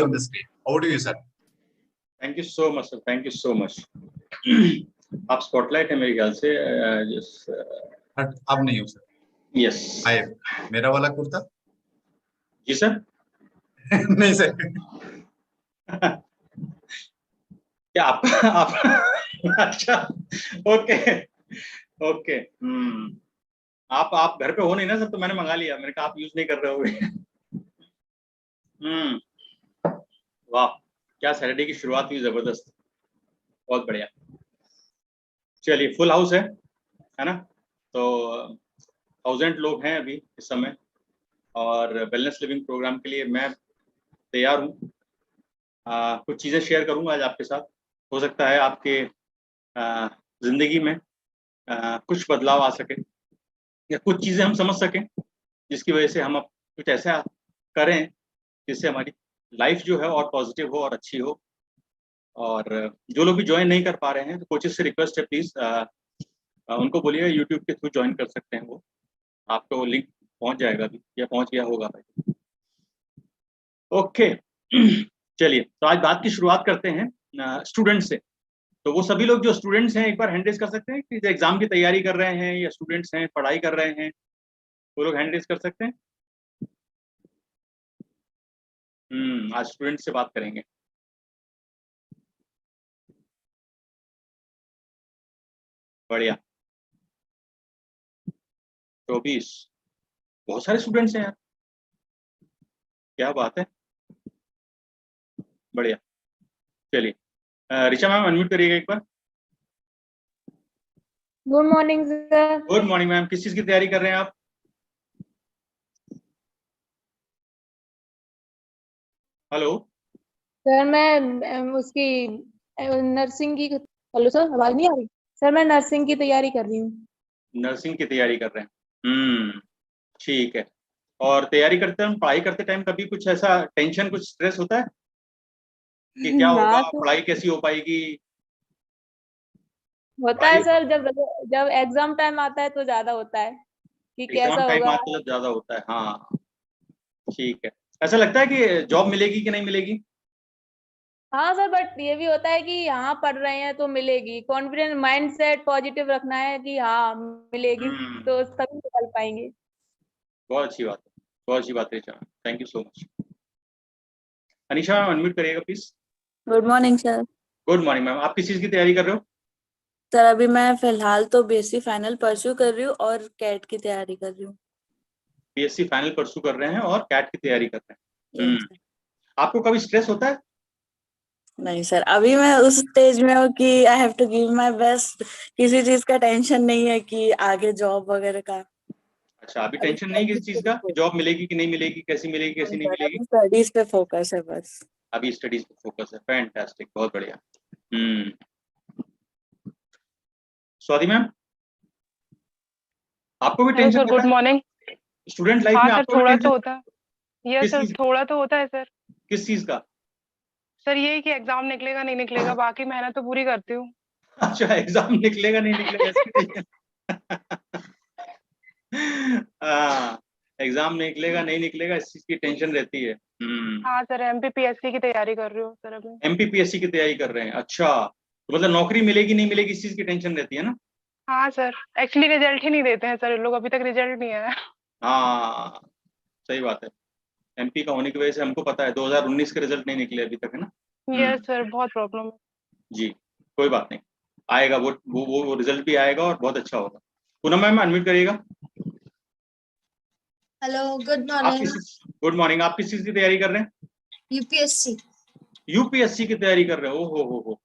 on the screen. Over to you, sir. Thank you so much, sir. Thank you so much. आप spotlight है मेरे ख्याल से अब नहीं हो सर. यस आए मेरा वाला कुर्ता. जी सर. नहीं सर. क्या आप अच्छा ओके ओके. आप घर पे हो नहीं ना सर, तो मैंने मंगा लिया. मैंने कहा आप यूज नहीं कर रहे होगे. वाह क्या सैटरडे की शुरुआत हुई, जबरदस्त, बहुत बढ़िया. चलिए फुल हाउस है ना. तो 1000 लोग हैं अभी इस समय, और वेलनेस लिविंग प्रोग्राम के लिए मैं तैयार हूँ. कुछ चीज़ें शेयर करूँगा आज आपके साथ. हो सकता है आपके ज़िंदगी में कुछ बदलाव आ सके, या कुछ चीज़ें हम समझ सकें जिसकी वजह से हम अब कुछ ऐसा करें जिससे हमारी लाइफ जो है और पॉजिटिव हो और अच्छी हो. और जो लोग भी ज्वाइन नहीं कर पा रहे हैं तो कोचेस से रिक्वेस्ट है, प्लीज़ उनको बोलिए यूट्यूब के थ्रू ज्वाइन कर सकते हैं. वो आपको लिंक पहुंच जाएगा अभी, या पहुंच गया होगा भाई. ओके. चलिए तो आज बात की शुरुआत करते हैं स्टूडेंट से. तो वो सभी लोग जो स्टूडेंट्स हैं एक बार हैंड रेज कर सकते हैं कि जो एग्जाम की तैयारी कर रहे हैं या स्टूडेंट्स हैं पढ़ाई कर रहे हैं, वो लोग हैंड रेज कर सकते हैं. आज स्टूडेंट से बात करेंगे. बढ़िया. 24 बहुत सारे स्टूडेंट्स हैं यार, क्या बात है. बढ़िया. चलिए ऋचा मैम अनम्यूट करिएगा एक बार. Good morning sir. Good morning ma'am. किस चीज की तैयारी कर रहे हैं आप? हेलो सर मैं उसकी नर्सिंग की. हेलो सर, आवाज नहीं आ रही? सर मैं नर्सिंग की तैयारी कर रही हूँ. नर्सिंग की तैयारी कर रहे हैं. ठीक है. और तैयारी करते हैं, पढ़ाई करते टाइम कभी कुछ ऐसा टेंशन, कुछ स्ट्रेस होता है कि क्या होगा, तो पढ़ाई कैसी हो पाएगी? होता है सर, जब जब एग्जाम टाइम आता है तो ज्यादा होता है कि एग्जाम कैसा टाइम होगा. आता है ज्यादा होता है. हाँ ठीक है. ऐसा लगता है कि जॉब मिलेगी कि नहीं मिलेगी? हाँ सर, बट ये भी होता है कि यहाँ पढ़ रहे हैं तो मिलेगी. कॉन्फिडेंस, माइंड सेट पॉजिटिव रखना है कि हाँ मिलेगी, तो तभी निकल पाएंगे. बहुत अच्छी बात है, बहुत अच्छी बात है. Thank you so much. Anisha ma'am unmute करिएगा please. Good morning sir. Good morning ma'am. आप किस चीज की तैयारी कर रहे हो? सर अभी मैं फिलहाल तो बीएससी फाइनल परस्यू कर रही हूँ और कैट की तैयारी कर रही हूँ. बीएससी फाइनल परस्यू कर रहे हैं और कैट की तैयारी कर रहे हैं. Yes, sir. आपको कभी स्ट्रेस होता है? नहीं सर, अभी मैं उस स्टेज में हूँ कि I have to give my best. किसी चीज का टेंशन नहीं है कि आगे जॉब वगैरह का. अच्छा अभी अभी टेंशन नहीं किसी चीज का, जॉब मिलेगी कि नहीं मिलेगी, कैसी मिलेगी कैसी नहीं मिलेगी? स्टडीज पे फोकस है बस. अभी स्टडीज पे फोकस है. फैंटास्टिक, बहुत बढ़िया. स्वाति मैम आपको भी टेंशन होता गुड है मॉर्निंग. स्टूडेंट लाइफ हाँ में? सर, आपको भी थोड़ा टेंशन? तो होता है. यस सर, थोड़ा तो होता है सर. किस चीज का? सर यही कि एग्जाम निकलेगा नहीं निकलेगा, बाकी मेहनत तो पूरी करती हूँ. अच्छा एग्जाम निकलेगा नहीं निकलेगा इसकी टेंशन. एग्जाम निकलेगा नहीं निकलेगा इस चीज की टेंशन रहती है. हाँ सर, एमपीपीएससी की तैयारी कर रही हूँ सर अभी. एमपीपीएससी की तैयारी कर रहे हैं. अच्छा तो मतलब नौकरी मिलेगी नहीं मिलेगी इस चीज की टेंशन रहती है ना? हाँ सर, एक्चुअली रिजल्ट ही नहीं देते हैं सर ये लोग, अभी तक रिजल्ट नहीं आया. हाँ सही बात है. एमपी का होने की वजह से हमको पता है 2019 के रिजल्ट नहीं निकले अभी तक, है ना? यस सर, बहुत प्रॉब्लम है. जी कोई बात नहीं, आएगा वो रिजल्ट भी आएगा और बहुत अच्छा होगा. पूनम मैम अनम्यूट करिएगा. Hello good morning. Good morning. आप किस चीज की तैयारी कर रहे हैं? यूपीएससी. यूपीएससी की तैयारी कर रहे हो? हो.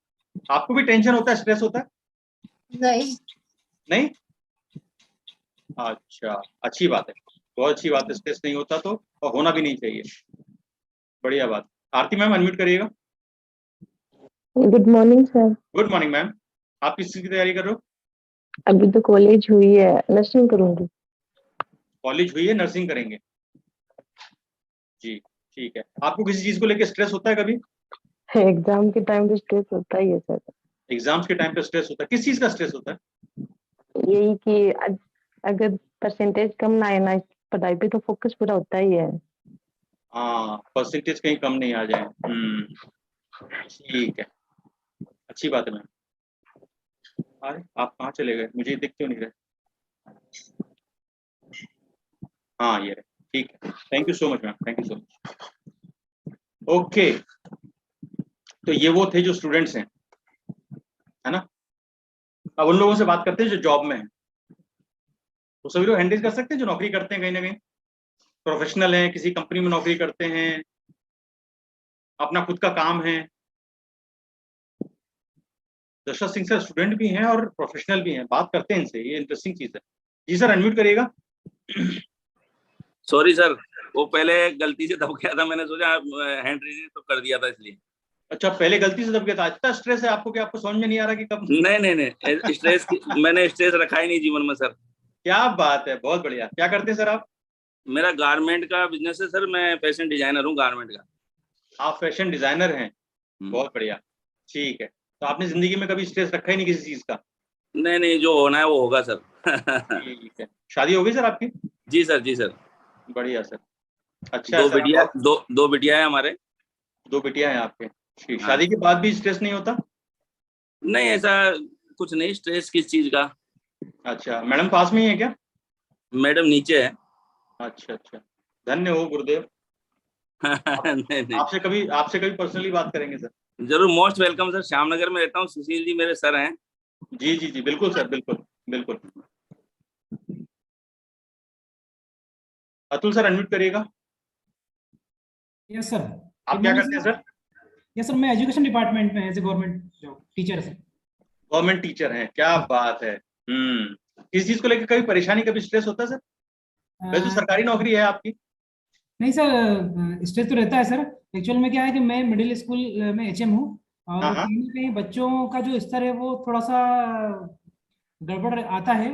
आपको भी टेंशन होता है, स्ट्रेस होता है? नहीं. नहीं? अच्छा अच्छी बात है, बहुत अच्छी बात है. स्ट्रेस नहीं होता तो, और होना भी नहीं चाहिए. बढ़िया बात. आरती मैम अनम्यूट करिएगा. Good morning sir. Good morning ma'am. आप किस चीज की तैयारी कर रहे हो? अभी तो कॉलेज हुई है, नर्सिंग करूंगी. कॉलेज हुई है, नर्सिंग करेंगे. जी ठीक है. आपको किसी चीज को लेकर स्ट्रेस होता है कभी? एग्जाम के टाइम पे स्ट्रेस होता ही है सर. एग्जाम्स के टाइम पे स्ट्रेस होता है? किस चीज का स्ट्रेस होता है? यही कि अगर परसेंटेज कम ना आए ना, पढ़ाई पे तो फोकस पूरा होता ही है. हाँ, परसेंटेज कहीं कम नहीं आ जाए। ठीक है, अच्छी बात है मैम। अरे आप कहाँ चले गए, मुझे दिख क्यों नहीं रहे? हाँ ये रहे, ठीक है, thank you so much ma'am, thank you so much. Okay, तो ये वो थे जो स्टूडेंट्स हैं, है ना। अब उन लोगों से बात करते हैं जो जॉब में हैं। तो सभी लोग हैंडल कर सकते हैं जो नौकरी करते हैं, कहीं ना कहीं प्रोफेशनल हैं, किसी कंपनी में नौकरी करते हैं, अपना खुद का काम है। दशरथ सिंह सर स्टूडेंट भी हैं और प्रोफेशनल भी हैं, बात करते हैं इनसे, ये इंटरेस्टिंग चीज है। जी सर, अनम्यूट करिएगा। सॉरी सर, वो पहले गलती से दब गया था, मैंने सोचा हैंड रेजिंग तो कर दिया था इसलिए। अच्छा, पहले गलती से दब गया था। इतना स्ट्रेस है आपको कि आपको समझ में नहीं आ रहा कि कब। नहीं, स्ट्रेस मैंने स्ट्रेस रखा ही नहीं जीवन में सर। क्या बात है, बहुत बढ़िया। क्या करते हैं सर आप? मेरा गारमेंट का बिजनेस है सर, मैं फैशन डिजाइनर हूँ गारमेंट का। आप फैशन डिजाइनर हैं, बहुत बढ़िया। ठीक है, तो आपने जिंदगी में कभी स्ट्रेस रखा ही नहीं किसी चीज का? नहीं, जो होना है वो होगा सर। ठीक है, शादी हो गई सर आपकी? जी सर। बढ़िया सर, अच्छा है सर। दो बिटिया है हमारे। 2 बिटिया हैं आपके। ठीक, हाँ। शादी के बाद भी स्ट्रेस नहीं होता? नहीं, ऐसा कुछ नहीं, स्ट्रेस किस चीज का। अच्छा, मैडम पास में ही है क्या? मैडम नीचे है। अच्छा, धन्य हो गुरुदेव। नहीं, आपसे कभी पर्सनली बात करेंगे सर। जरूर, मोस्ट वेलकम सर। श्यामनगर में रहता हूँ, सुशील जी मेरे सर हैं। जी, बिल्कुल सर, बिल्कुल। अतुल सर, अनम्यूट करिएगा। Yes sir. आप क्या करते हैं सर? यस सर, मैं एजुकेशन डिपार्टमेंट में as a government job teacher sir. Government teacher हैं, क्या बात है। किस चीज को लेकर कभी परेशानी, कभी स्ट्रेस होता है सर? वैसे तो सरकारी नौकरी है आपकी। नहीं सर, स्ट्रेस तो रहता है सर। एक्चुअल में क्या है कि मैं मिडिल स्कूल में एचएम हूँ, और हाँ। कहीं ना कहीं बच्चों का जो स्तर है वो थोड़ा सा गड़बड़ आता है,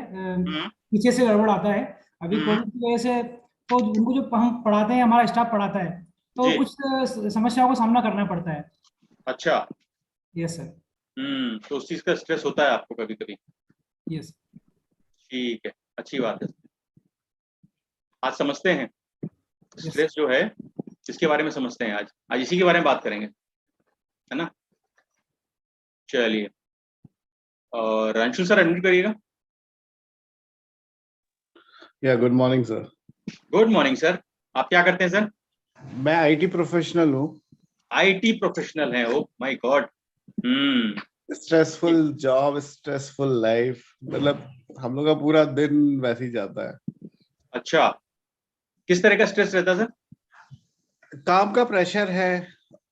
पीछे से गड़बड़ आता है। अभी कोविड की वजह से तो उनको जो हम पढ़ाते हैं, हमारा स्टाफ पढ़ाता है, तो जी। कुछ समस्याओं का सामना करना पड़ता है। अच्छा। Yes sir. तो उस चीज का स्ट्रेस होता है आपको कभी कभी? यस। ठीक है, अच्छी बात है। आज समझते हैं Yes. स्ट्रेस जो है, इसके बारे में समझते हैं। आज इसी के बारे में बात करेंगे, है ना। चलिए, और अंशु सर अनम्यूट करिएगा। Good morning sir. Good morning sir. आप क्या करते हैं सर? मैं आईटी प्रोफेशनल हूँ। आईटी प्रोफेशनल है, oh my God. Stressful job, stressful life, मतलब हम लोग का पूरा दिन वैसे ही जाता है। अच्छा, किस तरह का स्ट्रेस रहता है सर? काम का प्रेशर है,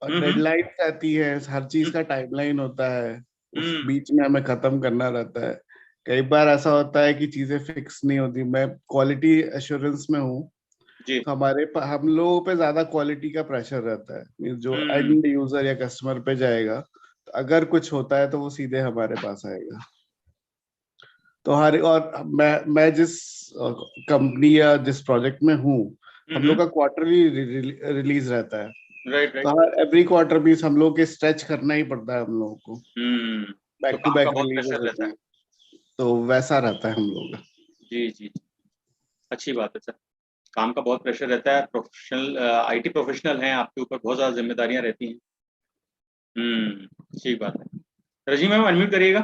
डेडलाइन रहती है, हर चीज का टाइमलाइन होता है, उस बीच में हमें खत्म करना रहता है। कई बार ऐसा होता है कि चीजें फिक्स नहीं होती। मैं क्वालिटी एश्योरेंस में हूँ, तो हम लोगों पे ज्यादा क्वालिटी का प्रेशर रहता है। जो एंड यूजर या कस्टमर पे जाएगा, तो अगर कुछ होता है तो वो सीधे हमारे पास आएगा। तो और मैं जिस कंपनी या जिस प्रोजेक्ट में हूँ, हम लोग का क्वार्टरली रिलीज रहता है। राइट। तो एवरी क्वार्टर भी हम लोग के स्ट्रेच करना ही पड़ता है हम लोगों को। बैक टू बैक रिलीज रहता है, तो वैसा रहता है हम लोग का। जी, अच्छी बात है सर। काम का बहुत प्रेशर रहता है। प्रोफेशनल आईटी प्रोफेशनल हैं, आपके ऊपर बहुत ज्यादा जिम्मेदारियां रहती हैं। ठीक बात है। रजी मैम अनम्यूट करिएगा।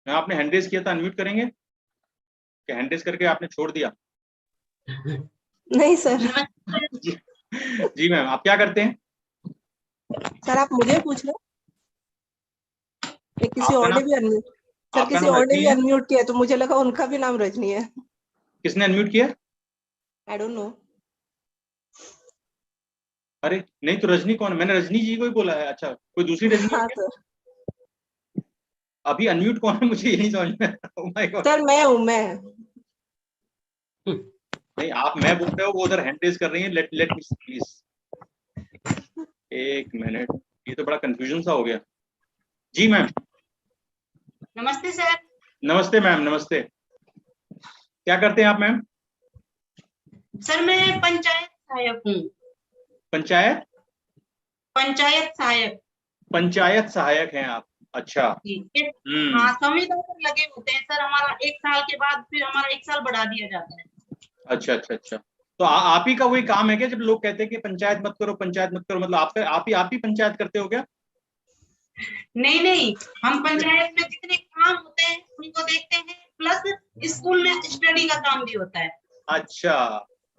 मैम आपने हैंड रेज किया था, अनम्यूट करेंगे क्या? हैंड रेज करके आपने छोड़ दिया? नहीं सर। जी मैम, आप क्या करते हैं? सर आप मुझे पूछ रहे हैं? किसी और ने भी अनम्यूट, सर किसी और ने भी अनम्यूट किया, तो मुझे लगा उनका भी नाम रजनी है। किसने अनम्यूट किया? I don't know. अरे नहीं, तो रजनी कौन? मैंने रजनी जी को ही बोला है। अच्छा, कोई दूसरी रजनी? हाँ सर। अभी अनम्यूट कौन है, मुझे ये नहीं समझ में। oh my God. सर मैं हूँ, मैं। नहीं, आप मैं बोल रहे हो, वो उधर हैंड रेज कर रही है। लेट मी प्लीज, एक मिनट, ये तो बड़ा कंफ्यूजन सा हो गया। जी मैम। नमस्ते सर। नमस्ते मैम, नमस्ते। क्या करते हैं आप मैम? सर मैं पंचायत सहायक हूँ। पंचायत सहायक। पंचायत सहायक हैं आप? अच्छा जी। हाँ, संविदा पर लगे होते हैं सर। हमारा 1 साल के बाद फिर हमारा 1 साल बढ़ा दिया जाता है। अच्छा। तो आप ही का वही काम है क्या, जब लोग कहते हैं कि पंचायत मत करो, पंचायत मत करो, मतलब आप ही पंचायत करते हो क्या? नहीं नहीं, हम पंचायत में जितने काम होते हैं उनको देखते हैं, प्लस स्कूल में स्टडी का काम भी होता है। अच्छा,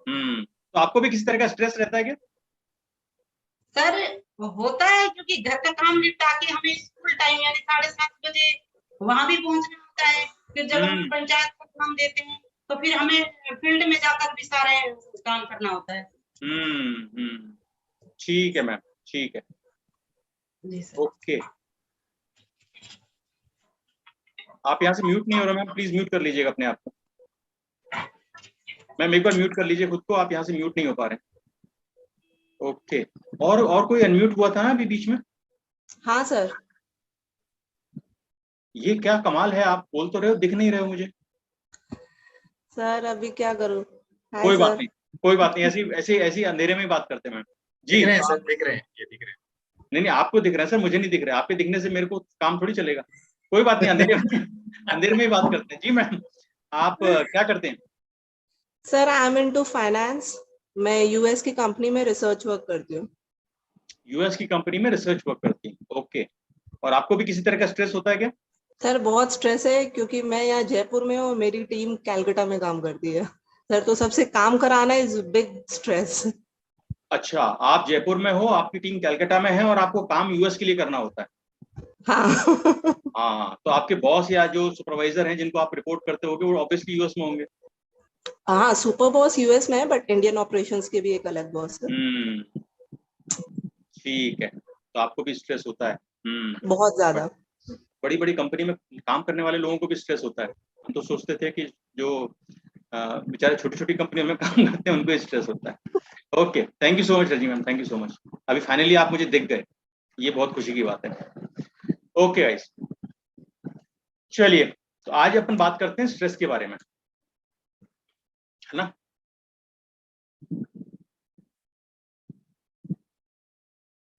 तो आपको भी किसी तरह का स्ट्रेस रहता है क्या? सर होता है, क्योंकि घर का काम निपटा के हमें स्कूल टाइम यानी 7:30 बजे वहां भी पहुंचना होता है। फिर जब हम पंचायत का काम देते हैं तो फिर हमें फील्ड में जाकर भी सारे काम करना होता है। ठीक है मैम, ठीक है, जी सर। ओके। आप यहाँ से म्यूट नहीं हो रहा मैम, प्लीज म्यूट कर लीजिएगा अपने आप को। मैम एक बार म्यूट कर लीजिए खुद को, आप यहाँ से म्यूट नहीं हो पा रहे। ओके, और कोई अनम्यूट हुआ था ना अभी बीच में? हाँ सर। ये क्या कमाल है, आप बोल तो रहे हो, दिख नहीं रहे हो मुझे। सर अभी क्या करूँ? कोई बात नहीं, कोई बात नहीं, ऐसी अंधेरे में ही बात करते हैं मैम जी। दिख रहे हैं सर, दिख रहे हैं, ये दिख रहे हैं। नहीं आपको दिख रहा है सर, मुझे नहीं दिख रहा है। आपके दिखने से मेरे को काम थोड़ी चलेगा। कोई बात नहीं, अंधेरे में ही बात करते हैं जी। मैम आप क्या करते हैं? Sir I am into finance. मैं यूएस की कंपनी में रिसर्च वर्क करती हूँ। यूएस की कंपनी में रिसर्च वर्क करती हैं, ओके। और आपको भी किसी तरह का स्ट्रेस होता है क्या? सर बहुत स्ट्रेस है, क्योंकि मैं यहाँ जयपुर में हूँ, मेरी टीम कैलकाटा में काम करती है सर, तो सबसे काम कराना इज बिग स्ट्रेस। अच्छा, आप जयपुर में हो, आपकी टीम कलकत्ता में है और आपको काम यूएस के लिए करना होता है। हाँ, तो आपके बॉस या जो सुपरवाइजर हैं जिनको आप रिपोर्ट करते होंगे वो ऑब्वियसली यूएस में होंगे। हाँ, सुपर बॉस यूएस में है, बट इंडियन ऑपरेशंस के भी एक अलग बॉस है। ठीक है, तो आपको भी स्ट्रेस होता है। बहुत ज्यादा। बड़ी बड़ी कंपनी में काम करने वाले लोगों को भी स्ट्रेस होता है। हम तो सोचते थे कि जो बेचारे छोटी छोटी कंपनियों में काम करते हैं उनको स्ट्रेस होता है। Okay, thank you so much Raji ma'am, thank you so much. अभी फाइनली आप मुझे दिख गए, ये बहुत खुशी की बात है। ओके गाइस, चलिए तो आज अपन बात करते हैं स्ट्रेस के बारे में, है ना।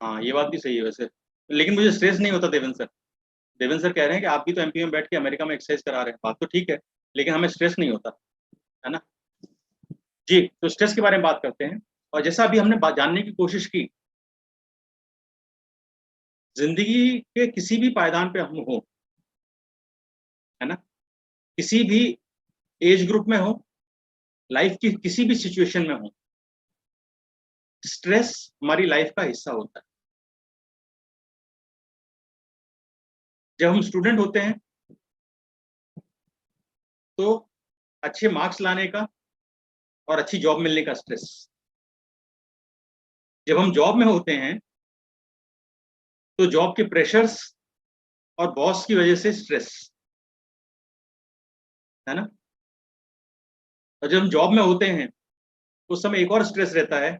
हाँ, ये बात भी सही है वैसे, लेकिन मुझे स्ट्रेस नहीं होता। देवेंद्र सर कह रहे हैं कि आप भी तो एमपी में बैठ के अमेरिका में एक्सरसाइज करा रहे हैं, बात तो ठीक है, लेकिन हमें स्ट्रेस नहीं होता, है ना जी। तो स्ट्रेस के बारे में बात करते हैं। और जैसा अभी हमने जानने की कोशिश की, जिंदगी के किसी भी पायदान पे हम हो, है ना, किसी भी एज ग्रुप में हो, लाइफ की किसी भी सिचुएशन में हो, स्ट्रेस हमारी लाइफ का हिस्सा होता है। जब हम स्टूडेंट होते हैं तो अच्छे मार्क्स लाने का और अच्छी जॉब मिलने का स्ट्रेस। जब हम जॉब में होते हैं तो जॉब के प्रेशर्स और बॉस की वजह से स्ट्रेस, है ना। और जब हम जॉब में होते हैं उस समय एक और स्ट्रेस रहता है,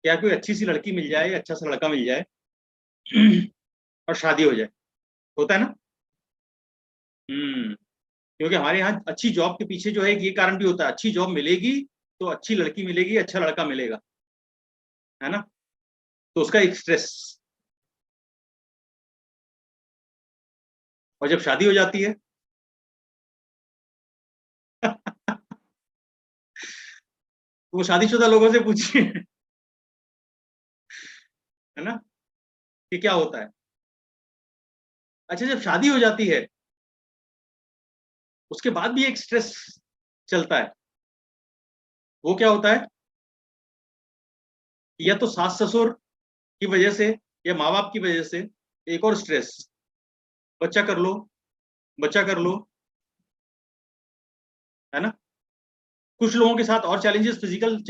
क्या कोई अच्छी सी लड़की मिल जाए, अच्छा सा लड़का मिल जाए और शादी हो जाए, होता है ना। क्योंकि हमारे यहाँ अच्छी जॉब के पीछे जो है ये कारण भी होता है, अच्छी जॉब मिलेगी तो अच्छी लड़की मिलेगी, अच्छा लड़का मिलेगा, है ना, तो उसका एक स्ट्रेस। और जब शादी हो जाती है तो वो शादीशुदा लोगों से पूछिए, है ना, कि क्या होता है। अच्छा, जब शादी हो जाती है उसके बाद भी एक स्ट्रेस चलता है। वो क्या होता है, या तो सास ससुर की वजह से या माँ बाप की वजह से एक और स्ट्रेस, बच्चा कर लो, बच्चा कर लो, है ना। कुछ लोगों के साथ और चैलेंजेस, फिजिकल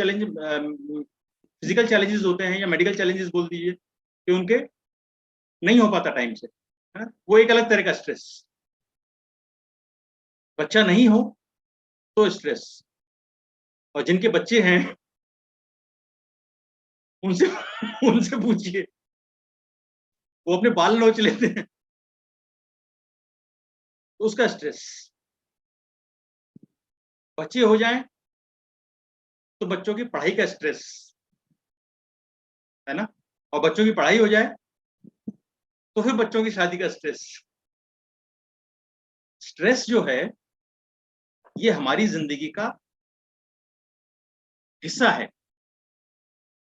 चैलेंजेस होते हैं, या मेडिकल चैलेंजेस बोल दीजिए, कि उनके नहीं हो पाता टाइम से, है ना? वो एक अलग तरह का स्ट्रेस। बच्चा नहीं हो तो स्ट्रेस, और जिनके बच्चे हैं उनसे उनसे पूछिए, वो अपने बाल नोच लेते हैं, तो उसका स्ट्रेस। बच्चे हो जाएं तो बच्चों की पढ़ाई का स्ट्रेस, है ना, और बच्चों की पढ़ाई हो जाए तो फिर बच्चों की शादी का स्ट्रेस। स्ट्रेस जो है ये हमारी जिंदगी का हिस्सा है,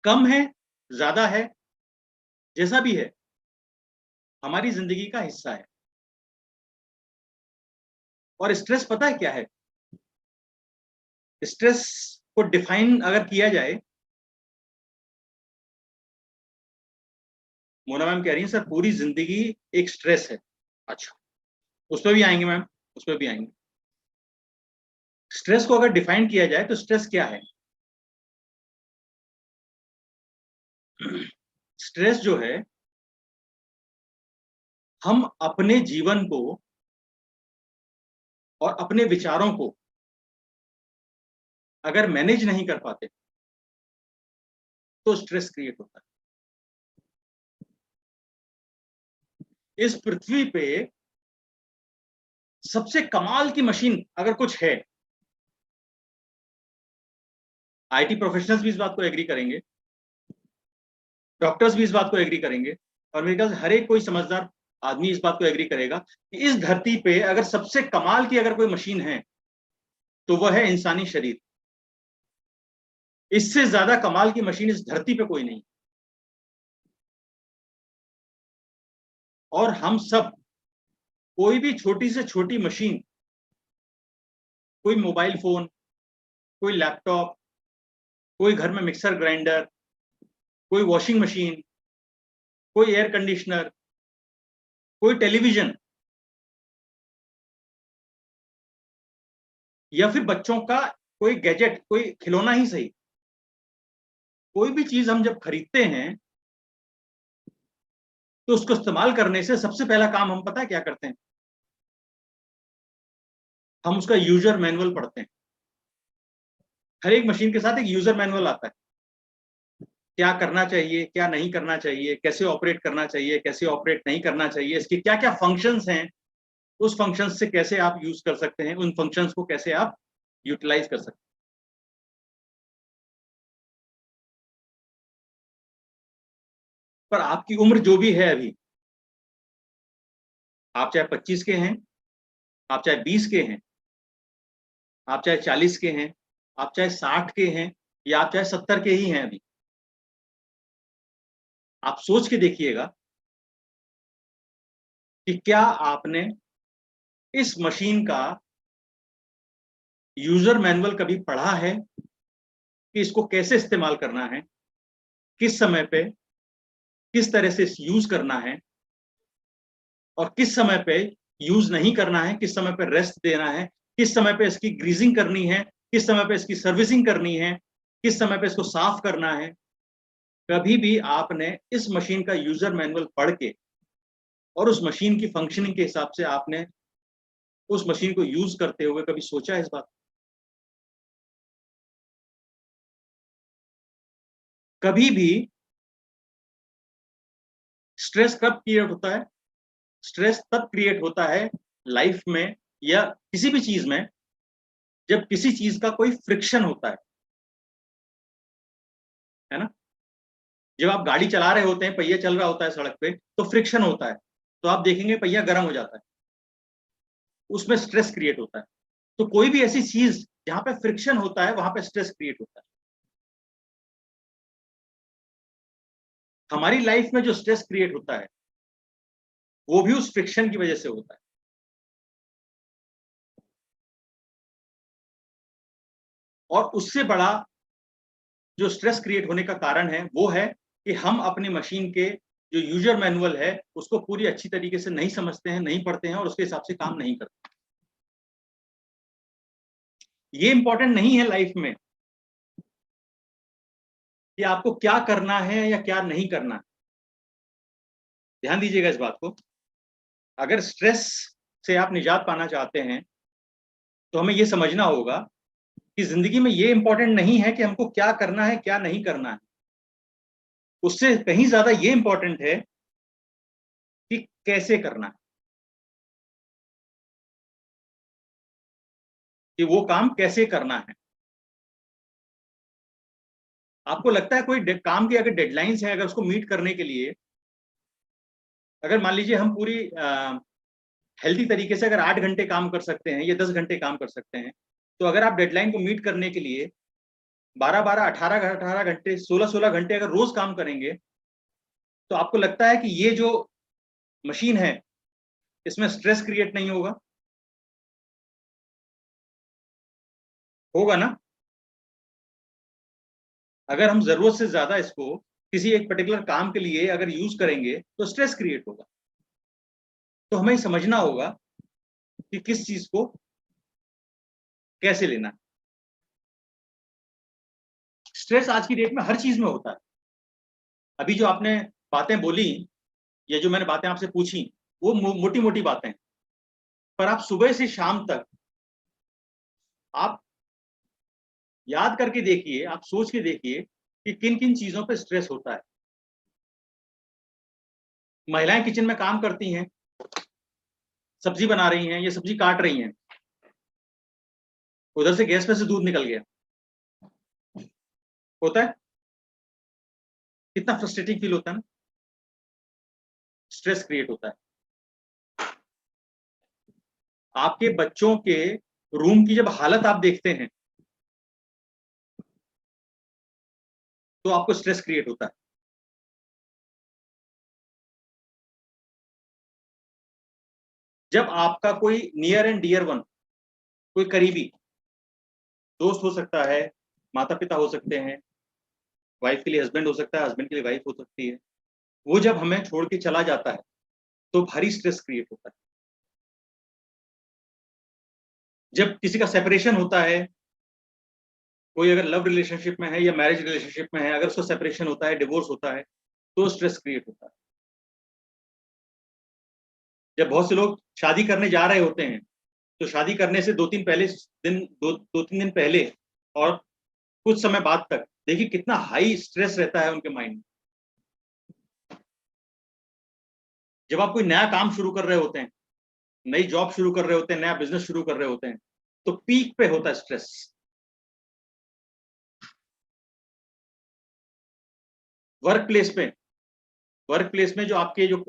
कम है, ज्यादा है, जैसा भी है, हमारी जिंदगी का हिस्सा है। और स्ट्रेस पता है क्या है? स्ट्रेस को डिफाइन अगर किया जाए, मोना मैम कह रही है सर पूरी जिंदगी एक स्ट्रेस है। अच्छा, उस पर भी आएंगे मैम, उस पर भी आएंगे। स्ट्रेस को अगर डिफाइन किया जाए तो स्ट्रेस क्या है? स्ट्रेस जो है, हम अपने जीवन को और अपने विचारों को अगर मैनेज नहीं कर पाते तो स्ट्रेस क्रिएट होता है। इस पृथ्वी पे सबसे कमाल की मशीन अगर कुछ है, आईटी प्रोफेशनल्स भी इस बात को एग्री करेंगे, डॉक्टर्स भी इस बात को एग्री करेंगे, और मेरे ख्याल से हर एक कोई समझदार आदमी इस बात को एग्री करेगा कि इस धरती पे अगर सबसे कमाल की अगर कोई मशीन है तो वह है इंसानी शरीर। इससे ज्यादा कमाल की मशीन इस धरती पे कोई नहीं। और हम सब कोई भी छोटी से छोटी मशीन, कोई मोबाइल फोन, कोई लैपटॉप, कोई घर में मिक्सर ग्राइंडर, कोई वॉशिंग मशीन, कोई एयर कंडीशनर, कोई टेलीविजन, या फिर बच्चों का कोई गैजेट, कोई खिलौना ही सही, कोई भी चीज हम जब खरीदते हैं तो उसको इस्तेमाल करने से सबसे पहला काम हम पता है क्या करते हैं? हम उसका यूजर मैनुअल पढ़ते हैं। हर एक मशीन के साथ एक यूजर मैनुअल आता है, क्या करना चाहिए, क्या नहीं करना चाहिए, कैसे ऑपरेट करना चाहिए, कैसे ऑपरेट नहीं करना चाहिए, इसके क्या क्या फंक्शंस हैं, उस फंक्शंस से कैसे आप यूज कर सकते हैं, उन फंक्शंस को कैसे आप यूटिलाइज कर सकते हैं। पर आपकी उम्र जो भी है अभी, आप चाहे 25 के हैं, आप चाहे 20 के हैं, आप चाहे 40 के हैं, आप चाहे 60 के हैं, या आप चाहे 70 के ही हैं, अभी आप सोच के देखिएगा कि क्या आपने इस मशीन का यूजर मैनुअल कभी पढ़ा है कि इसको कैसे इस्तेमाल करना है, किस समय पे किस तरह से यूज करना है, और किस समय पे यूज नहीं करना है, किस समय पे रेस्ट देना है, किस समय पे इसकी ग्रीजिंग करनी है, किस समय पे इसकी सर्विसिंग करनी है, किस समय पे इसको साफ करना है। कभी भी आपने इस मशीन का यूजर मैनुअल पढ़ के और उस मशीन की फंक्शनिंग के हिसाब से आपने उस मशीन को यूज करते हुए कभी सोचा है इस बात? कभी भी स्ट्रेस कब क्रिएट होता है? स्ट्रेस तब क्रिएट होता है लाइफ में या किसी भी चीज में जब किसी चीज का कोई फ्रिक्शन होता है ना? जब आप गाड़ी चला रहे होते हैं, पहिया चल रहा होता है सड़क पे, तो फ्रिक्शन होता है, तो आप देखेंगे पहिया गर्म हो जाता है, उसमें स्ट्रेस क्रिएट होता है। तो कोई भी ऐसी चीज जहां पे फ्रिक्शन होता है वहां पे स्ट्रेस क्रिएट होता है। हमारी लाइफ में जो स्ट्रेस क्रिएट होता है वो भी उस फ्रिक्शन की वजह से होता है। और उससे बड़ा जो स्ट्रेस क्रिएट होने का कारण है वो है कि हम अपनी मशीन के जो यूजर मैनुअल है उसको पूरी अच्छी तरीके से नहीं समझते हैं, नहीं पढ़ते हैं और उसके हिसाब से काम नहीं करते। ये इंपॉर्टेंट नहीं है लाइफ में कि आपको क्या करना है या क्या नहीं करना है। ध्यान दीजिएगा इस बात को। अगर स्ट्रेस से आप निजात पाना चाहते हैं तो हमें यह समझना होगा कि जिंदगी में ये इंपॉर्टेंट नहीं है कि हमको क्या करना है क्या नहीं करना है, उससे कहीं ज्यादा ये इंपॉर्टेंट है कि कैसे करना है, कि वो काम कैसे करना है। आपको लगता है कोई काम की अगर डेडलाइंस है, अगर उसको मीट करने के लिए, अगर मान लीजिए हम पूरी हेल्दी तरीके से अगर 8 घंटे काम कर सकते हैं या 10 घंटे काम कर सकते हैं, तो अगर आप डेडलाइन को मीट करने के लिए 12-12, 18-18 घंटे, 16-16 घंटे अगर रोज काम करेंगे तो आपको लगता है कि ये जो मशीन है इसमें स्ट्रेस क्रिएट नहीं होगा? होगा ना? अगर हम जरूरत से ज्यादा इसको किसी एक पर्टिकुलर काम के लिए अगर यूज करेंगे तो स्ट्रेस क्रिएट होगा। तो हमें समझना होगा कि किस चीज को कैसे लेना है। स्ट्रेस आज की डेट में हर चीज में होता है। अभी जो आपने बातें बोली या जो मैंने बातें आपसे पूछी वो मोटी मोटी बातें, पर आप सुबह से शाम तक आप याद करके देखिए, आप सोच के देखिए कि किन किन चीजों पे स्ट्रेस होता है। महिलाएं किचन में काम करती हैं, सब्जी बना रही हैं, ये सब्जी काट रही हैं, उधर से गैस पे से दूध निकल गया, होता है? कितना फ्रस्ट्रेटिंग फील होता है ना, स्ट्रेस क्रिएट होता है। आपके बच्चों के रूम की जब हालत आप देखते हैं तो आपको स्ट्रेस क्रिएट होता है। जब आपका कोई नियर एंड डियर वन, कोई करीबी दोस्त हो सकता है, माता पिता हो सकते हैं, वाइफ के लिए हस्बैंड हो सकता है, हस्बैंड के लिए वाइफ हो सकती है, वो जब हमें छोड़ के चला जाता है तो भारी स्ट्रेस क्रिएट होता है। जब किसी का सेपरेशन होता है, कोई अगर लव रिलेशनशिप में है या मैरिज रिलेशनशिप में है, अगर उसका सेपरेशन होता है, डिवोर्स होता है, तो स्ट्रेस क्रिएट होता है। जब बहुत से लोग शादी करने जा रहे होते हैं तो शादी करने से दो तीन तीन दिन पहले और कुछ समय बाद तक देखिए कितना हाई स्ट्रेस रहता है उनके माइंड में। जब आप कोई नया काम शुरू कर रहे होते हैं, नई जॉब शुरू कर रहे होते हैं, नया बिजनेस शुरू कर रहे होते हैं, तो पीक पे होता है स्ट्रेस। वर्क प्लेस में जो आपके जो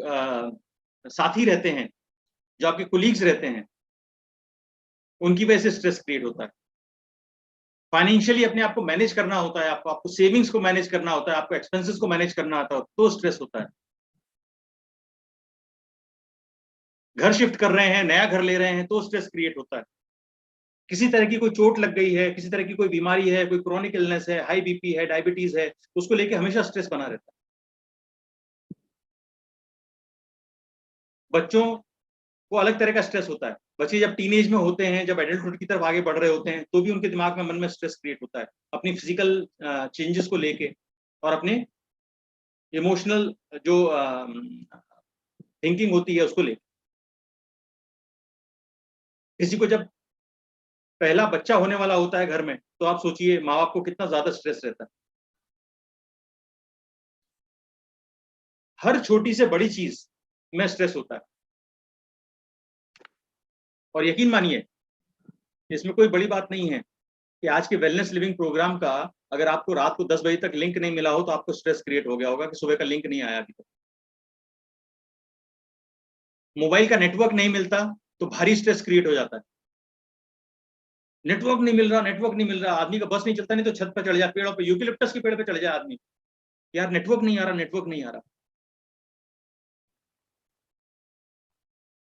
साथी रहते हैं, जो आपके कोलीग्स रहते हैं, उनकी वजह से स्ट्रेस क्रिएट होता है। फाइनेंशियली अपने आप को मैनेज करना होता है, आपको सेविंग्स को मैनेज करना होता है, आपको एक्सपेंसेस को मैनेज करना आता है, तो स्ट्रेस होता है। घर शिफ्ट कर रहे हैं, नया घर ले रहे हैं, तो स्ट्रेस क्रिएट होता है। किसी तरह की कोई चोट लग गई है, किसी तरह की कोई बीमारी है, कोई क्रोनिक इलनेस है, हाई बीपी है, डायबिटीज है, उसको लेके हमेशा स्ट्रेस बना रहता है। बच्चों को अलग तरह का स्ट्रेस होता है। बच्चे जब टीनेज में होते हैं, जब एडल्टहुड की तरफ आगे बढ़ रहे होते हैं, तो भी उनके दिमाग में, मन में स्ट्रेस क्रिएट होता है अपनी फिजिकल चेंजेस को लेके और अपने इमोशनल जो थिंकिंग होती है उसको लेके। किसी को जब पहला बच्चा होने वाला होता है घर में, तो आप सोचिए माँ बाप को कितना ज्यादा स्ट्रेस रहता है। हर छोटी से बड़ी चीज में स्ट्रेस होता है। और यकीन मानिए इसमें कोई बड़ी बात नहीं है कि आज के वेलनेस लिविंग प्रोग्राम का अगर आपको रात को 10 बजे तक लिंक नहीं मिला हो तो आपको स्ट्रेस क्रिएट हो गया होगा कि सुबह का लिंक नहीं आया अभी तक। मोबाइल का नेटवर्क नहीं मिलता तो भारी स्ट्रेस क्रिएट हो जाता है। नेटवर्क नहीं मिल रहा, आदमी का बस नहीं चलता, नहीं तो छत पर चढ़ जाए, पेड़ों पे, यूकेलिप्टस के पेड़ पे चढ़ जाए आदमी, यार नेटवर्क नहीं आ रहा।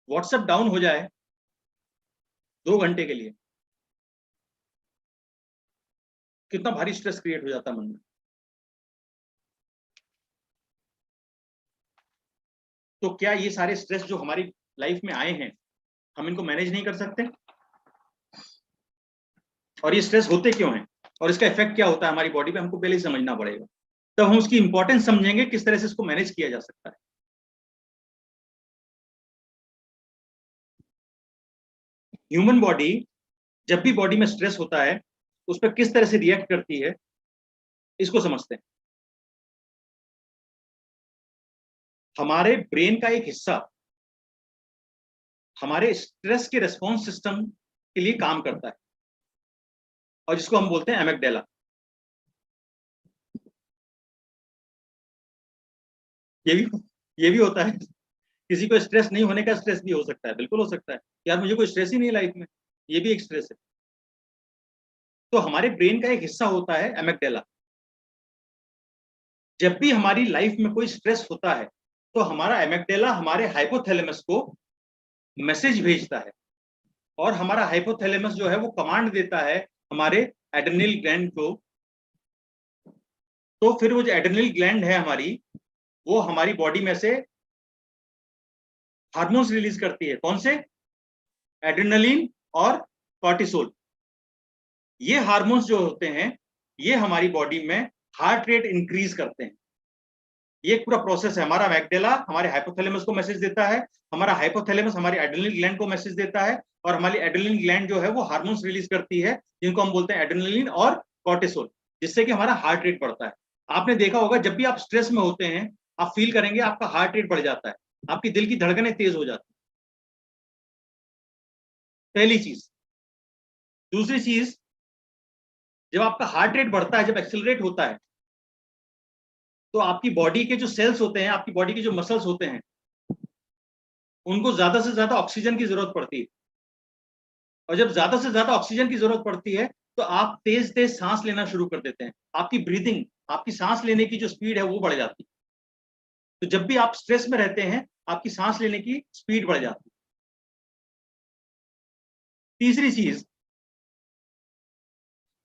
व्हाट्सएप डाउन हो जाए 2 घंटे के लिए, कितना भारी स्ट्रेस क्रिएट हो जाता है मन में। तो क्या ये सारे स्ट्रेस जो हमारी लाइफ में आए हैं, हम इनको मैनेज नहीं कर सकते? और ये स्ट्रेस होते क्यों हैं और इसका इफेक्ट क्या होता है हमारी बॉडी पे, हमको पहले ही समझना पड़ेगा। तब हम उसकी इंपॉर्टेंस समझेंगे, किस तरह से इसको मैनेज किया जा सकता है। ह्यूमन बॉडी जब भी बॉडी में स्ट्रेस होता है उस पर किस तरह से रिएक्ट करती है, इसको समझते हैं। हमारे ब्रेन का एक हिस्सा हमारे स्ट्रेस के रेस्पॉन्स सिस्टम के लिए काम करता है और जिसको हम बोलते हैं एमिगडाला। ये भी होता है। किसी को स्ट्रेस नहीं होने का स्ट्रेस भी हो सकता है, बिल्कुल हो सकता है, यार मुझे कोई स्ट्रेस ही नहीं लाइफ में, ये भी एक स्ट्रेस है। तो हमारे ब्रेन का एक हिस्सा होता है एमिग्डाला। जब भी हमारी लाइफ में कोई स्ट्रेस होता है तो हमारा एमिग्डाला हमारे हाइपोथैलेमस को मैसेज भेजता है, और हमारा हाइपोथैलेमस जो है वो कमांड देता है हमारे एड्रेनल ग्लैंड को। तो फिर वो जो एड्रेनल ग्लैंड है हमारी, वो हमारी बॉडी में से हार्मोन्स रिलीज करती है। कौन से? एड्रेनलिन और कॉर्टिसोल। ये हार्मोन्स जो होते हैं ये हमारी बॉडी में हार्ट रेट इंक्रीज करते हैं। ये एक पूरा प्रोसेस है। हमारा एमिग्डाला हमारे हाइपोथैलेमस को मैसेज देता है, हमारा हाइपोथैलेमस हमारे एड्रेनल ग्लैंड को मैसेज देता है, और हमारी एड्रेनल ग्लैंड जो है वो हार्मोन्स रिलीज करती है जिनको हम बोलते हैं एड्रेनलिन और कॉर्टिसोल, जिससे कि हमारा हार्ट रेट बढ़ता है। आपने देखा होगा जब भी आप स्ट्रेस में होते हैं आप फील करेंगे आपका हार्ट रेट बढ़ जाता है, आपकी दिल की धड़कनें तेज हो जाती है। पहली चीज। दूसरी चीज, जब आपका हार्ट रेट बढ़ता है, जब एक्सेलरेट होता है, तो आपकी बॉडी के जो सेल्स होते हैं, आपकी बॉडी के जो मसल्स होते हैं, उनको ज्यादा से ज्यादा ऑक्सीजन की जरूरत पड़ती है। और जब ज्यादा से ज्यादा ऑक्सीजन की जरूरत पड़ती है तो आप तेज तेज सांस लेना शुरू कर देते हैं। आपकी ब्रीदिंग, आपकी सांस लेने की जो स्पीड है वो बढ़ जाती है। तो जब भी आप स्ट्रेस में रहते हैं आपकी सांस लेने की स्पीड बढ़ जाती है। तीसरी चीज,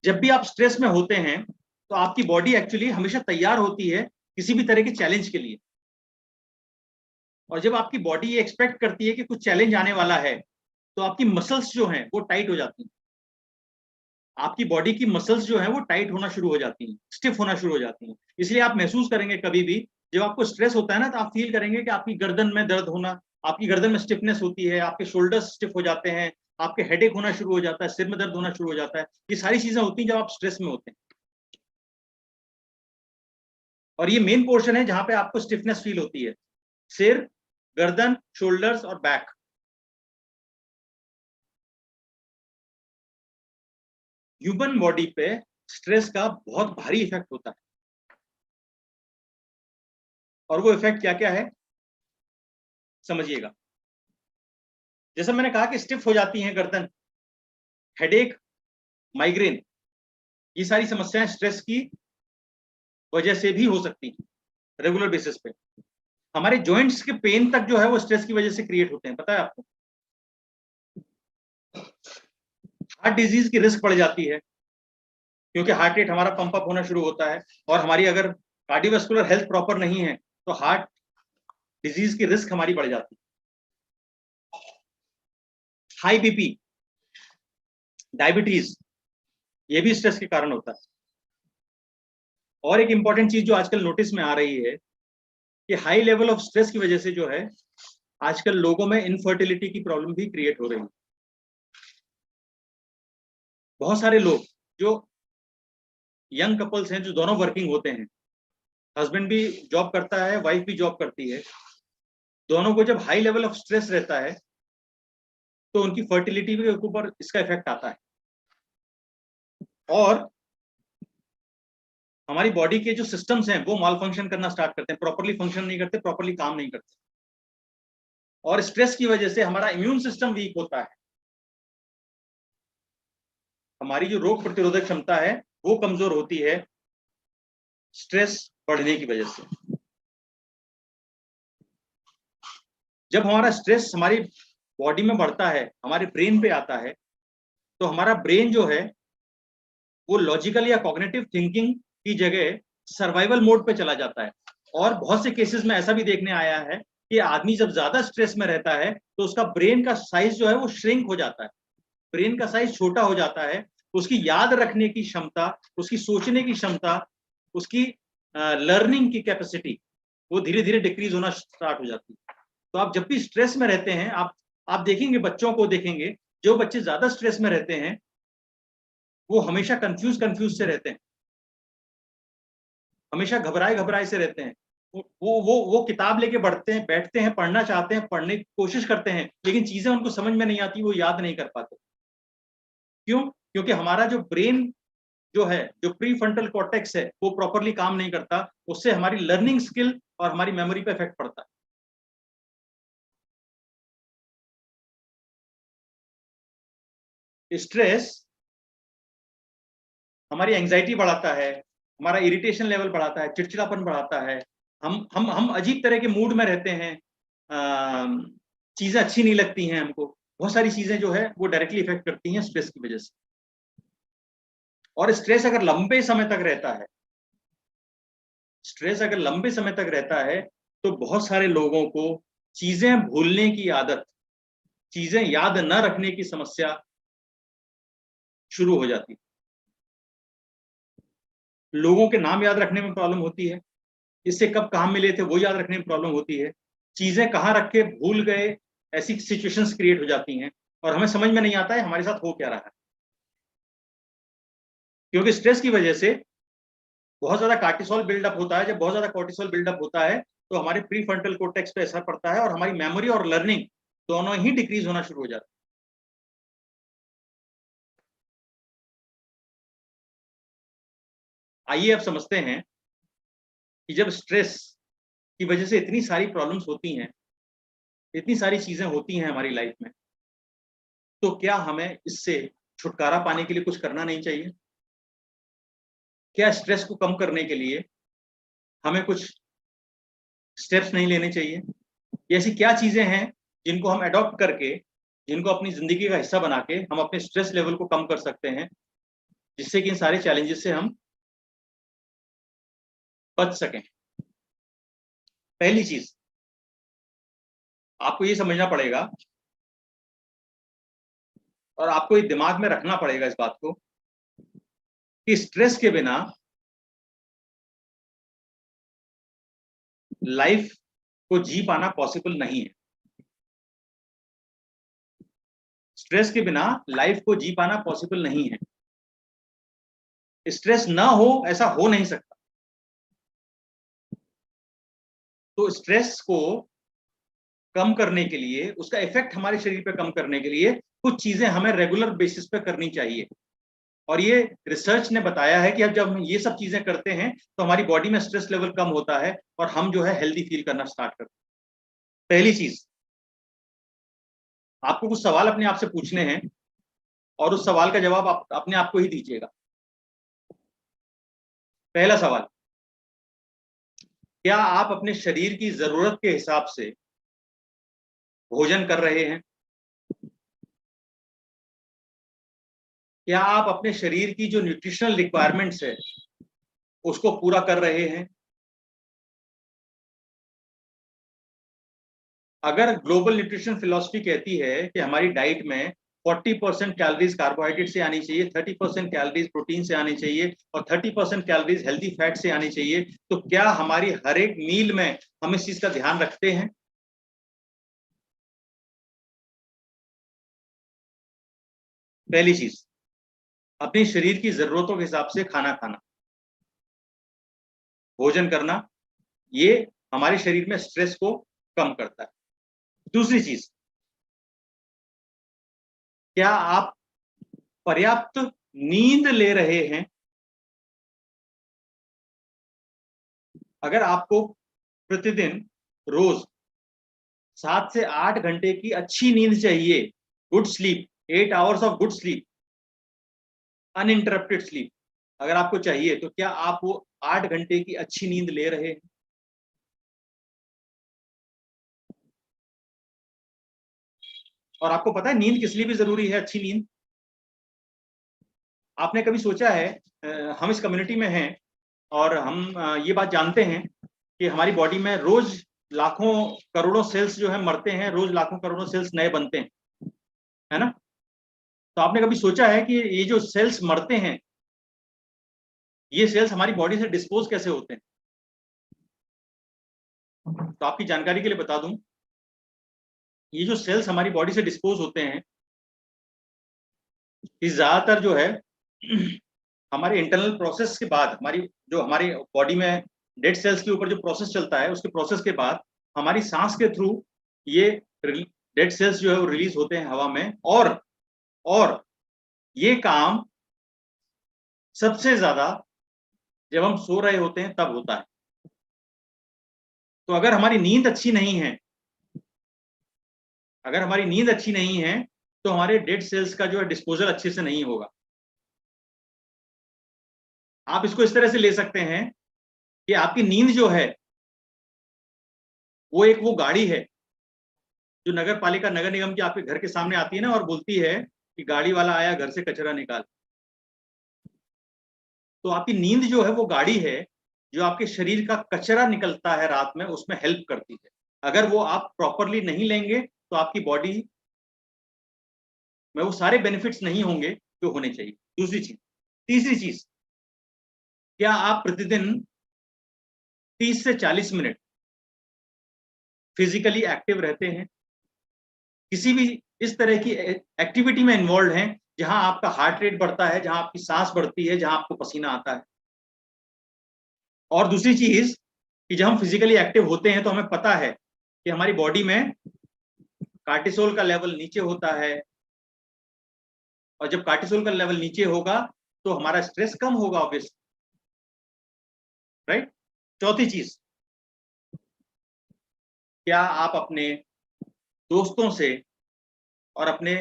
जब भी आप स्ट्रेस में होते हैं तो आपकी बॉडी एक्चुअली हमेशा तैयार होती है किसी भी तरह के चैलेंज के लिए। और जब आपकी बॉडी ये एक्सपेक्ट करती है कि कुछ चैलेंज आने वाला है तो आपकी मसल्स जो हैं वो टाइट हो जाती हैं। आपकी बॉडी की मसल्स जो हैं वो टाइट होना शुरू हो जाती हैं, स्टिफ होना शुरू हो जाती हैं। इसलिए आप महसूस करेंगे कभी भी जब आपको स्ट्रेस होता है ना, तो आप फील करेंगे कि आपकी गर्दन में दर्द होना, आपकी गर्दन में स्टिफनेस होती है, आपके शोल्डर्स स्टिफ हो जाते हैं, आपके हेडेक होना शुरू हो जाता है, सिर में दर्द होना शुरू हो जाता है। ये सारी चीजें होती हैं जब आप स्ट्रेस में होते हैं। और ये मेन पोर्शन है जहां पे आपको स्टिफनेस फील होती है, सिर, गर्दन, शोल्डर्स और बैक। ह्यूमन बॉडी पे स्ट्रेस का बहुत भारी इफेक्ट होता है। और वो इफेक्ट क्या क्या है समझिएगा। जैसा मैंने कहा कि स्टिफ हो जाती हैं गर्दन, हेडेक, माइग्रेन, ये सारी समस्याएं स्ट्रेस की वजह से भी हो सकती हैं रेगुलर बेसिस पे। हमारे जॉइंट्स के पेन तक जो है वो स्ट्रेस की वजह से क्रिएट होते हैं, पता है आपको। हार्ट डिजीज की रिस्क बढ़ जाती है क्योंकि हार्ट रेट हमारा पंप अप होना शुरू होता है, और हमारी अगर कार्डियोवास्कुलर हेल्थ प्रॉपर नहीं है तो हार्ट डिजीज की रिस्क हमारी बढ़ जाती है। हाई बीपी, डायबिटीज, ये भी स्ट्रेस के कारण होता है। और एक इंपॉर्टेंट चीज जो आजकल नोटिस में आ रही है कि हाई लेवल ऑफ स्ट्रेस की वजह से जो है आजकल लोगों में इनफर्टिलिटी की प्रॉब्लम भी क्रिएट हो रही है। बहुत सारे लोग जो यंग कपल्स हैं, जो दोनों वर्किंग होते हैं, हस्बैंड भी जॉब करता है, वाइफ भी जॉब करती है, दोनों को जब हाई लेवल ऑफ स्ट्रेस रहता है तो उनकी फर्टिलिटी के ऊपर इसका इफेक्ट आता है। और हमारी बॉडी के जो सिस्टम्स हैं वो माल फंक्शन करना स्टार्ट करते हैं, प्रॉपर्ली फंक्शन नहीं करते, प्रॉपर्ली काम नहीं करते। और स्ट्रेस की वजह से हमारा इम्यून सिस्टम वीक होता है, हमारी जो रोग प्रतिरोधक क्षमता है वो कमजोर होती है स्ट्रेस बढ़ने की वजह से। जब हमारा स्ट्रेस हमारी बॉडी में बढ़ता है, हमारे ब्रेन पे आता है, तो हमारा ब्रेन जो है वो लॉजिकल या कॉग्निटिव थिंकिंग की जगह सर्वाइवल मोड पे चला जाता है। और बहुत से केसेस में ऐसा भी देखने आया है कि आदमी जब ज्यादा स्ट्रेस में रहता है तो उसका ब्रेन का साइज जो है वो श्रिंक हो जाता है, ब्रेन का साइज छोटा हो जाता है, उसकी याद रखने की क्षमता, उसकी सोचने की क्षमता, उसकी लर्निंग की कैपेसिटी वो धीरे धीरे डिक्रीज होना स्टार्ट हो जाती है। तो आप जब भी स्ट्रेस में रहते हैं, आप देखेंगे, बच्चों को देखेंगे, जो बच्चे ज्यादा स्ट्रेस में रहते हैं वो हमेशा कंफ्यूज से रहते हैं, हमेशा घबराए से रहते हैं। वो किताब लेके बैठते हैं, पढ़ना चाहते हैं, पढ़ने की कोशिश करते हैं, लेकिन चीजें उनको समझ में नहीं आती, वो याद नहीं कर पाते। क्यों? क्योंकि हमारा जो ब्रेन जो है, जो प्रीफ्रंटल कॉर्टेक्स है, वो प्रॉपरली काम नहीं करता, उससे हमारी लर्निंग स्किल और हमारी मेमोरी पे इफेक्ट पड़ता है। स्ट्रेस हमारी एंजाइटी बढ़ाता है, हमारा इरिटेशन लेवल बढ़ाता है, चिड़चिड़ापन बढ़ाता है, हम अजीब तरह के मूड में रहते हैं, चीजें अच्छी नहीं लगती हैं हमको, बहुत सारी चीजें जो है वो डायरेक्टली इफेक्ट करती हैं स्ट्रेस की वजह से। और स्ट्रेस अगर लंबे समय तक रहता है, स्ट्रेस अगर लंबे समय तक रहता है तो बहुत सारे लोगों को चीजें भूलने की आदत, चीजें याद न रखने की समस्या शुरू हो जाती है। लोगों के नाम याद रखने में प्रॉब्लम होती है, इससे कब कहाँ मिले थे वो याद रखने में प्रॉब्लम होती है, चीजें कहाँ रख के भूल गए, ऐसी सिचुएशंस क्रिएट हो जाती हैं और हमें समझ में नहीं आता है हमारे साथ हो क्या रहा है। क्योंकि स्ट्रेस की वजह से बहुत ज्यादा कार्टिसोल बिल्डअप होता है। जब बहुत ज्यादा कॉर्टिसोल बिल्डअप होता है तो हमारे प्री फ्रंटल कोर्टेक्स पे असर पड़ता है और हमारी मेमोरी और लर्निंग दोनों ही डिक्रीज होना शुरू हो जाता है। आइए अब समझते हैं कि जब स्ट्रेस की वजह से इतनी सारी प्रॉब्लम्स होती हैं, इतनी सारी चीजें होती हैं हमारी लाइफ में, तो क्या हमें इससे छुटकारा पाने के लिए कुछ करना नहीं चाहिए? क्या स्ट्रेस को कम करने के लिए हमें कुछ स्टेप्स नहीं लेने चाहिए? ऐसी क्या चीजें हैं जिनको हम अडॉप्ट करके, जिनको अपनी जिंदगी का हिस्सा बना के हम अपने स्ट्रेस लेवल को कम कर सकते हैं, जिससे कि इन सारे चैलेंजेस से हम बच सकें? पहली चीज आपको ये समझना पड़ेगा और आपको ये दिमाग में रखना पड़ेगा इस बात को कि स्ट्रेस के बिना लाइफ को जी पाना पॉसिबल नहीं है। स्ट्रेस के बिना लाइफ को जी पाना पॉसिबल नहीं है। स्ट्रेस ना हो ऐसा हो नहीं सकता। तो स्ट्रेस को कम करने के लिए, उसका इफेक्ट हमारे शरीर पे कम करने के लिए कुछ चीजें हमें रेगुलर बेसिस पे करनी चाहिए। और ये रिसर्च ने बताया है कि अब जब हम ये सब चीजें करते हैं तो हमारी बॉडी में स्ट्रेस लेवल कम होता है और हम जो है हेल्दी फील करना स्टार्ट करते हैं। पहली चीज, आपको कुछ सवाल अपने आप से पूछने हैं और उस सवाल का जवाब आप अपने आप को ही दीजिएगा। पहला सवाल, क्या आप अपने शरीर की जरूरत के हिसाब से भोजन कर रहे हैं? क्या आप अपने शरीर की जो न्यूट्रिशनल रिक्वायरमेंट्स है उसको पूरा कर रहे हैं? अगर ग्लोबल न्यूट्रिशन फिलॉसफी कहती है कि हमारी डाइट में 40% कैलोरीज कार्बोहाइड्रेट से आनी चाहिए, 30% कैलोरीज प्रोटीन से आनी चाहिए और 30% कैलोरीज हेल्दी फैट से आनी चाहिए, तो क्या हमारी हर एक मील में हम इस चीज का ध्यान रखते हैं? पहली चीज, अपने शरीर की जरूरतों के हिसाब से खाना खाना, भोजन करना, ये हमारे शरीर में स्ट्रेस को कम करता है। दूसरी चीज, क्या आप पर्याप्त नींद ले रहे हैं? अगर आपको प्रतिदिन रोज 7 से 8 घंटे की अच्छी नींद चाहिए, good sleep, 8 hours of good sleep, uninterrupted sleep अगर आपको चाहिए, तो क्या आप वो 8 घंटे की अच्छी नींद ले रहे हैं? और आपको पता है नींद किस लिए भी जरूरी है? अच्छी नींद, आपने कभी सोचा है, हम इस कम्युनिटी में हैं और हम ये बात जानते हैं कि हमारी बॉडी में रोज लाखों करोड़ों सेल्स जो है मरते हैं, रोज लाखों करोड़ों सेल्स नए बनते हैं, है ना? तो आपने कभी सोचा है कि ये जो सेल्स मरते हैं, ये सेल्स हमारी बॉडी से डिस्पोज कैसे होते हैं? तो आपकी जानकारी के लिए बता दूं, ये जो सेल्स हमारी बॉडी से डिस्पोज होते हैं, ये ज्यादातर जो है हमारे इंटरनल प्रोसेस के बाद, हमारी बॉडी में डेड सेल्स के ऊपर जो प्रोसेस चलता है, उसके प्रोसेस के बाद हमारी सांस के थ्रू ये डेड सेल्स जो है वो रिलीज होते हैं हवा में। और ये काम सबसे ज्यादा जब हम सो रहे होते हैं तब होता है। तो अगर हमारी नींद अच्छी नहीं है, तो हमारे डेड सेल्स का जो है डिस्पोजल अच्छे से नहीं होगा। आप इसको इस तरह से ले सकते हैं कि आपकी नींद जो है वो गाड़ी है जो नगर पालिका नगर निगम की आपके घर के सामने आती है ना और बोलती है कि गाड़ी वाला आया, घर से कचरा निकाल। तो आपकी नींद जो है वो गाड़ी है जो आपके शरीर का कचरा निकलता है रात में, उसमें हेल्प करती है। अगर वो आप प्रॉपरली नहीं लेंगे तो आपकी बॉडी में वो सारे बेनिफिट्स नहीं होंगे जो होने चाहिए। दूसरी चीज, तीसरी चीज, क्या आप प्रतिदिन 30 से 40 मिनट फिजिकली एक्टिव रहते हैं? किसी भी इस तरह की एक्टिविटी में इन्वॉल्व हैं जहां आपका हार्ट रेट बढ़ता है, जहां आपकी सांस बढ़ती है, जहां आपको पसीना आता है। और दूसरी चीज कि जब हम फिजिकली एक्टिव होते हैं तो हमें पता है कि हमारी बॉडी में कार्टिसोल का लेवल नीचे होता है, और जब कार्टिसोल का लेवल नीचे होगा तो हमारा स्ट्रेस कम होगा ऑब्वियसली, राइट। चौथी चीज, क्या आप अपने दोस्तों से और अपने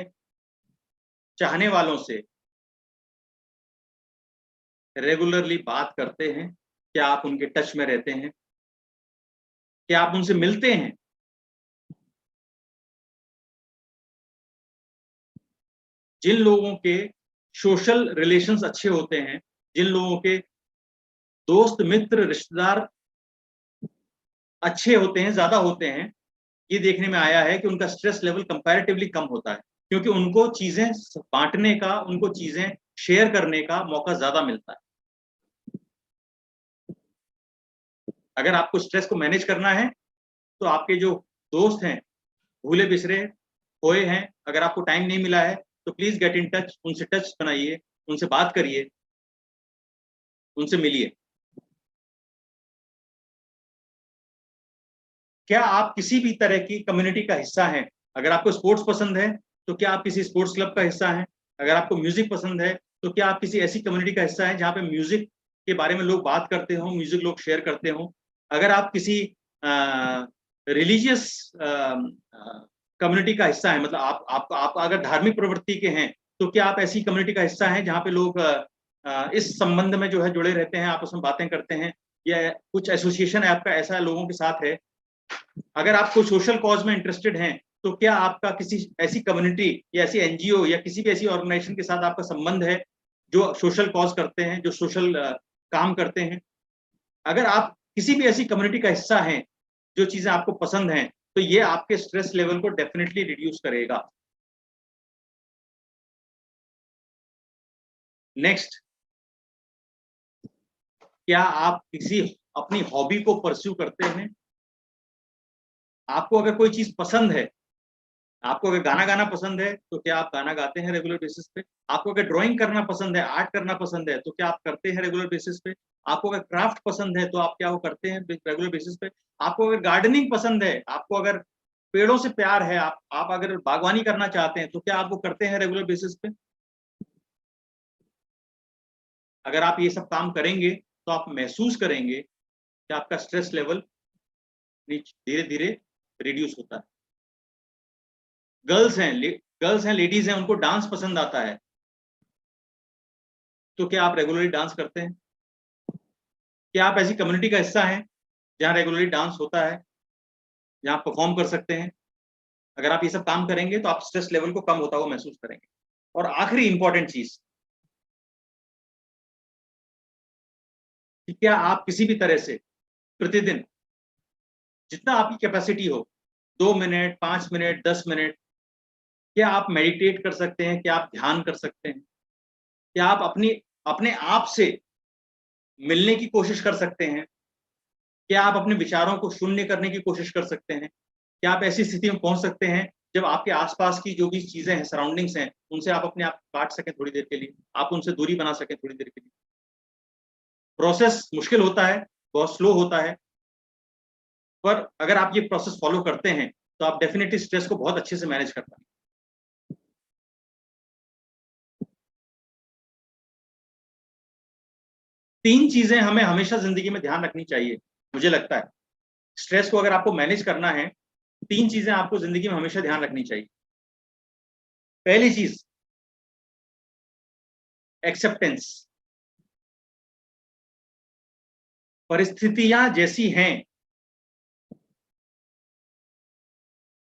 चाहने वालों से रेगुलरली बात करते हैं? क्या आप उनके टच में रहते हैं? क्या आप उनसे मिलते हैं? जिन लोगों के सोशल रिलेशंस अच्छे होते हैं, जिन लोगों के दोस्त मित्र रिश्तेदार अच्छे होते हैं, ज्यादा होते हैं, ये देखने में आया है कि उनका स्ट्रेस लेवल कंपैरेटिवली कम होता है, क्योंकि उनको चीजें बांटने का, उनको चीजें शेयर करने का मौका ज्यादा मिलता है। अगर आपको स्ट्रेस को मैनेज करना है तो आपके जो दोस्त हैं, भूले बिसरे खोए हैं, अगर आपको टाइम नहीं मिला है तो प्लीज गेट इन टच, उनसे टच बनाइए, उनसे बात करिए, उनसे मिलिए। क्या आप किसी भी तरह की कम्युनिटी का हिस्सा हैं? अगर आपको स्पोर्ट्स पसंद है तो क्या आप किसी स्पोर्ट्स क्लब का हिस्सा हैं? अगर आपको म्यूजिक पसंद है तो क्या आप किसी ऐसी कम्युनिटी का हिस्सा हैं जहाँ पे म्यूजिक के बारे में लोग बात करते हो, म्यूजिक लोग शेयर करते हो? अगर आप किसी रिलीजियस कम्युनिटी का हिस्सा है, मतलब आप अगर धार्मिक प्रवृत्ति के हैं तो क्या आप ऐसी कम्युनिटी का हिस्सा हैं जहाँ पे लोग इस संबंध में जो है जुड़े रहते हैं, आपस में बातें करते हैं, या कुछ एसोसिएशन है आपका ऐसा लोगों के साथ है? अगर आप कोई सोशल कॉज में इंटरेस्टेड हैं तो क्या आपका किसी ऐसी कम्युनिटी या ऐसी एनजीओ या किसी भी ऐसी ऑर्गेनाइजेशन के साथ आपका संबंध है जो सोशल कॉज करते हैं, जो सोशल काम करते हैं? अगर आप किसी भी ऐसी कम्युनिटी का हिस्सा हैं, जो चीजें आपको पसंद हैं, तो ये आपके स्ट्रेस लेवल को डेफिनेटली रिड्यूस करेगा। नेक्स्ट, क्या आप किसी अपनी हॉबी को परस्यू करते हैं? आपको अगर कोई चीज पसंद है, आपको अगर गाना गाना पसंद है तो क्या आप गाना गाते हैं रेगुलर बेसिस पे? आपको अगर ड्राइंग करना पसंद है, आर्ट करना पसंद है, तो क्या आप करते हैं रेगुलर बेसिस पे? आपको अगर क्राफ्ट पसंद है तो आप क्या वो करते हैं रेगुलर बेसिस पे? आपको अगर गार्डनिंग पसंद है, आपको अगर पेड़ों से प्यार है, आप अगर बागवानी करना चाहते हैं तो क्या आप वो करते हैं रेगुलर बेसिस पे? अगर आप ये सब काम करेंगे तो आप महसूस करेंगे कि आपका स्ट्रेस लेवल धीरे धीरे रिड्यूस होता है। गर्ल्स हैं, लेडीज हैं, उनको डांस पसंद आता है, तो क्या आप रेगुलरली डांस करते हैं? क्या आप ऐसी कम्युनिटी का हिस्सा हैं जहां रेगुलरली डांस होता है, जहां परफॉर्म कर सकते हैं? अगर आप ये सब काम करेंगे तो आप स्ट्रेस लेवल को कम होता हुआ महसूस करेंगे। और आखिरी इंपॉर्टेंट चीज, क्या आप किसी भी तरह से प्रतिदिन जितना आपकी कैपेसिटी हो, 2 मिनट, 5 मिनट, 10 मिनट, क्या आप मेडिटेट कर सकते हैं? क्या आप ध्यान कर सकते हैं? क्या आप अपने आप से मिलने की कोशिश कर सकते हैं? क्या आप अपने विचारों को शून्य करने की कोशिश कर सकते हैं? क्या आप ऐसी स्थिति में पहुंच सकते हैं जब आपके आसपास की जो भी चीजें हैं, सराउंडिंग्स हैं, उनसे आप अपने आप काट सकें थोड़ी देर के लिए, आप उनसे दूरी बना सकें थोड़ी देर के लिए? प्रोसेस मुश्किल होता है, बहुत स्लो होता है, पर अगर आप ये प्रोसेस फॉलो करते हैं तो आप डेफिनेटली स्ट्रेस को बहुत अच्छे से मैनेज कर पाएंगे। तीन चीजें हमें हमेशा जिंदगी में ध्यान रखनी चाहिए, मुझे लगता है स्ट्रेस को अगर आपको मैनेज करना है, 3 चीजें आपको जिंदगी में हमेशा ध्यान रखनी चाहिए। पहली चीज, एक्सेप्टेंस। परिस्थितियां जैसी हैं,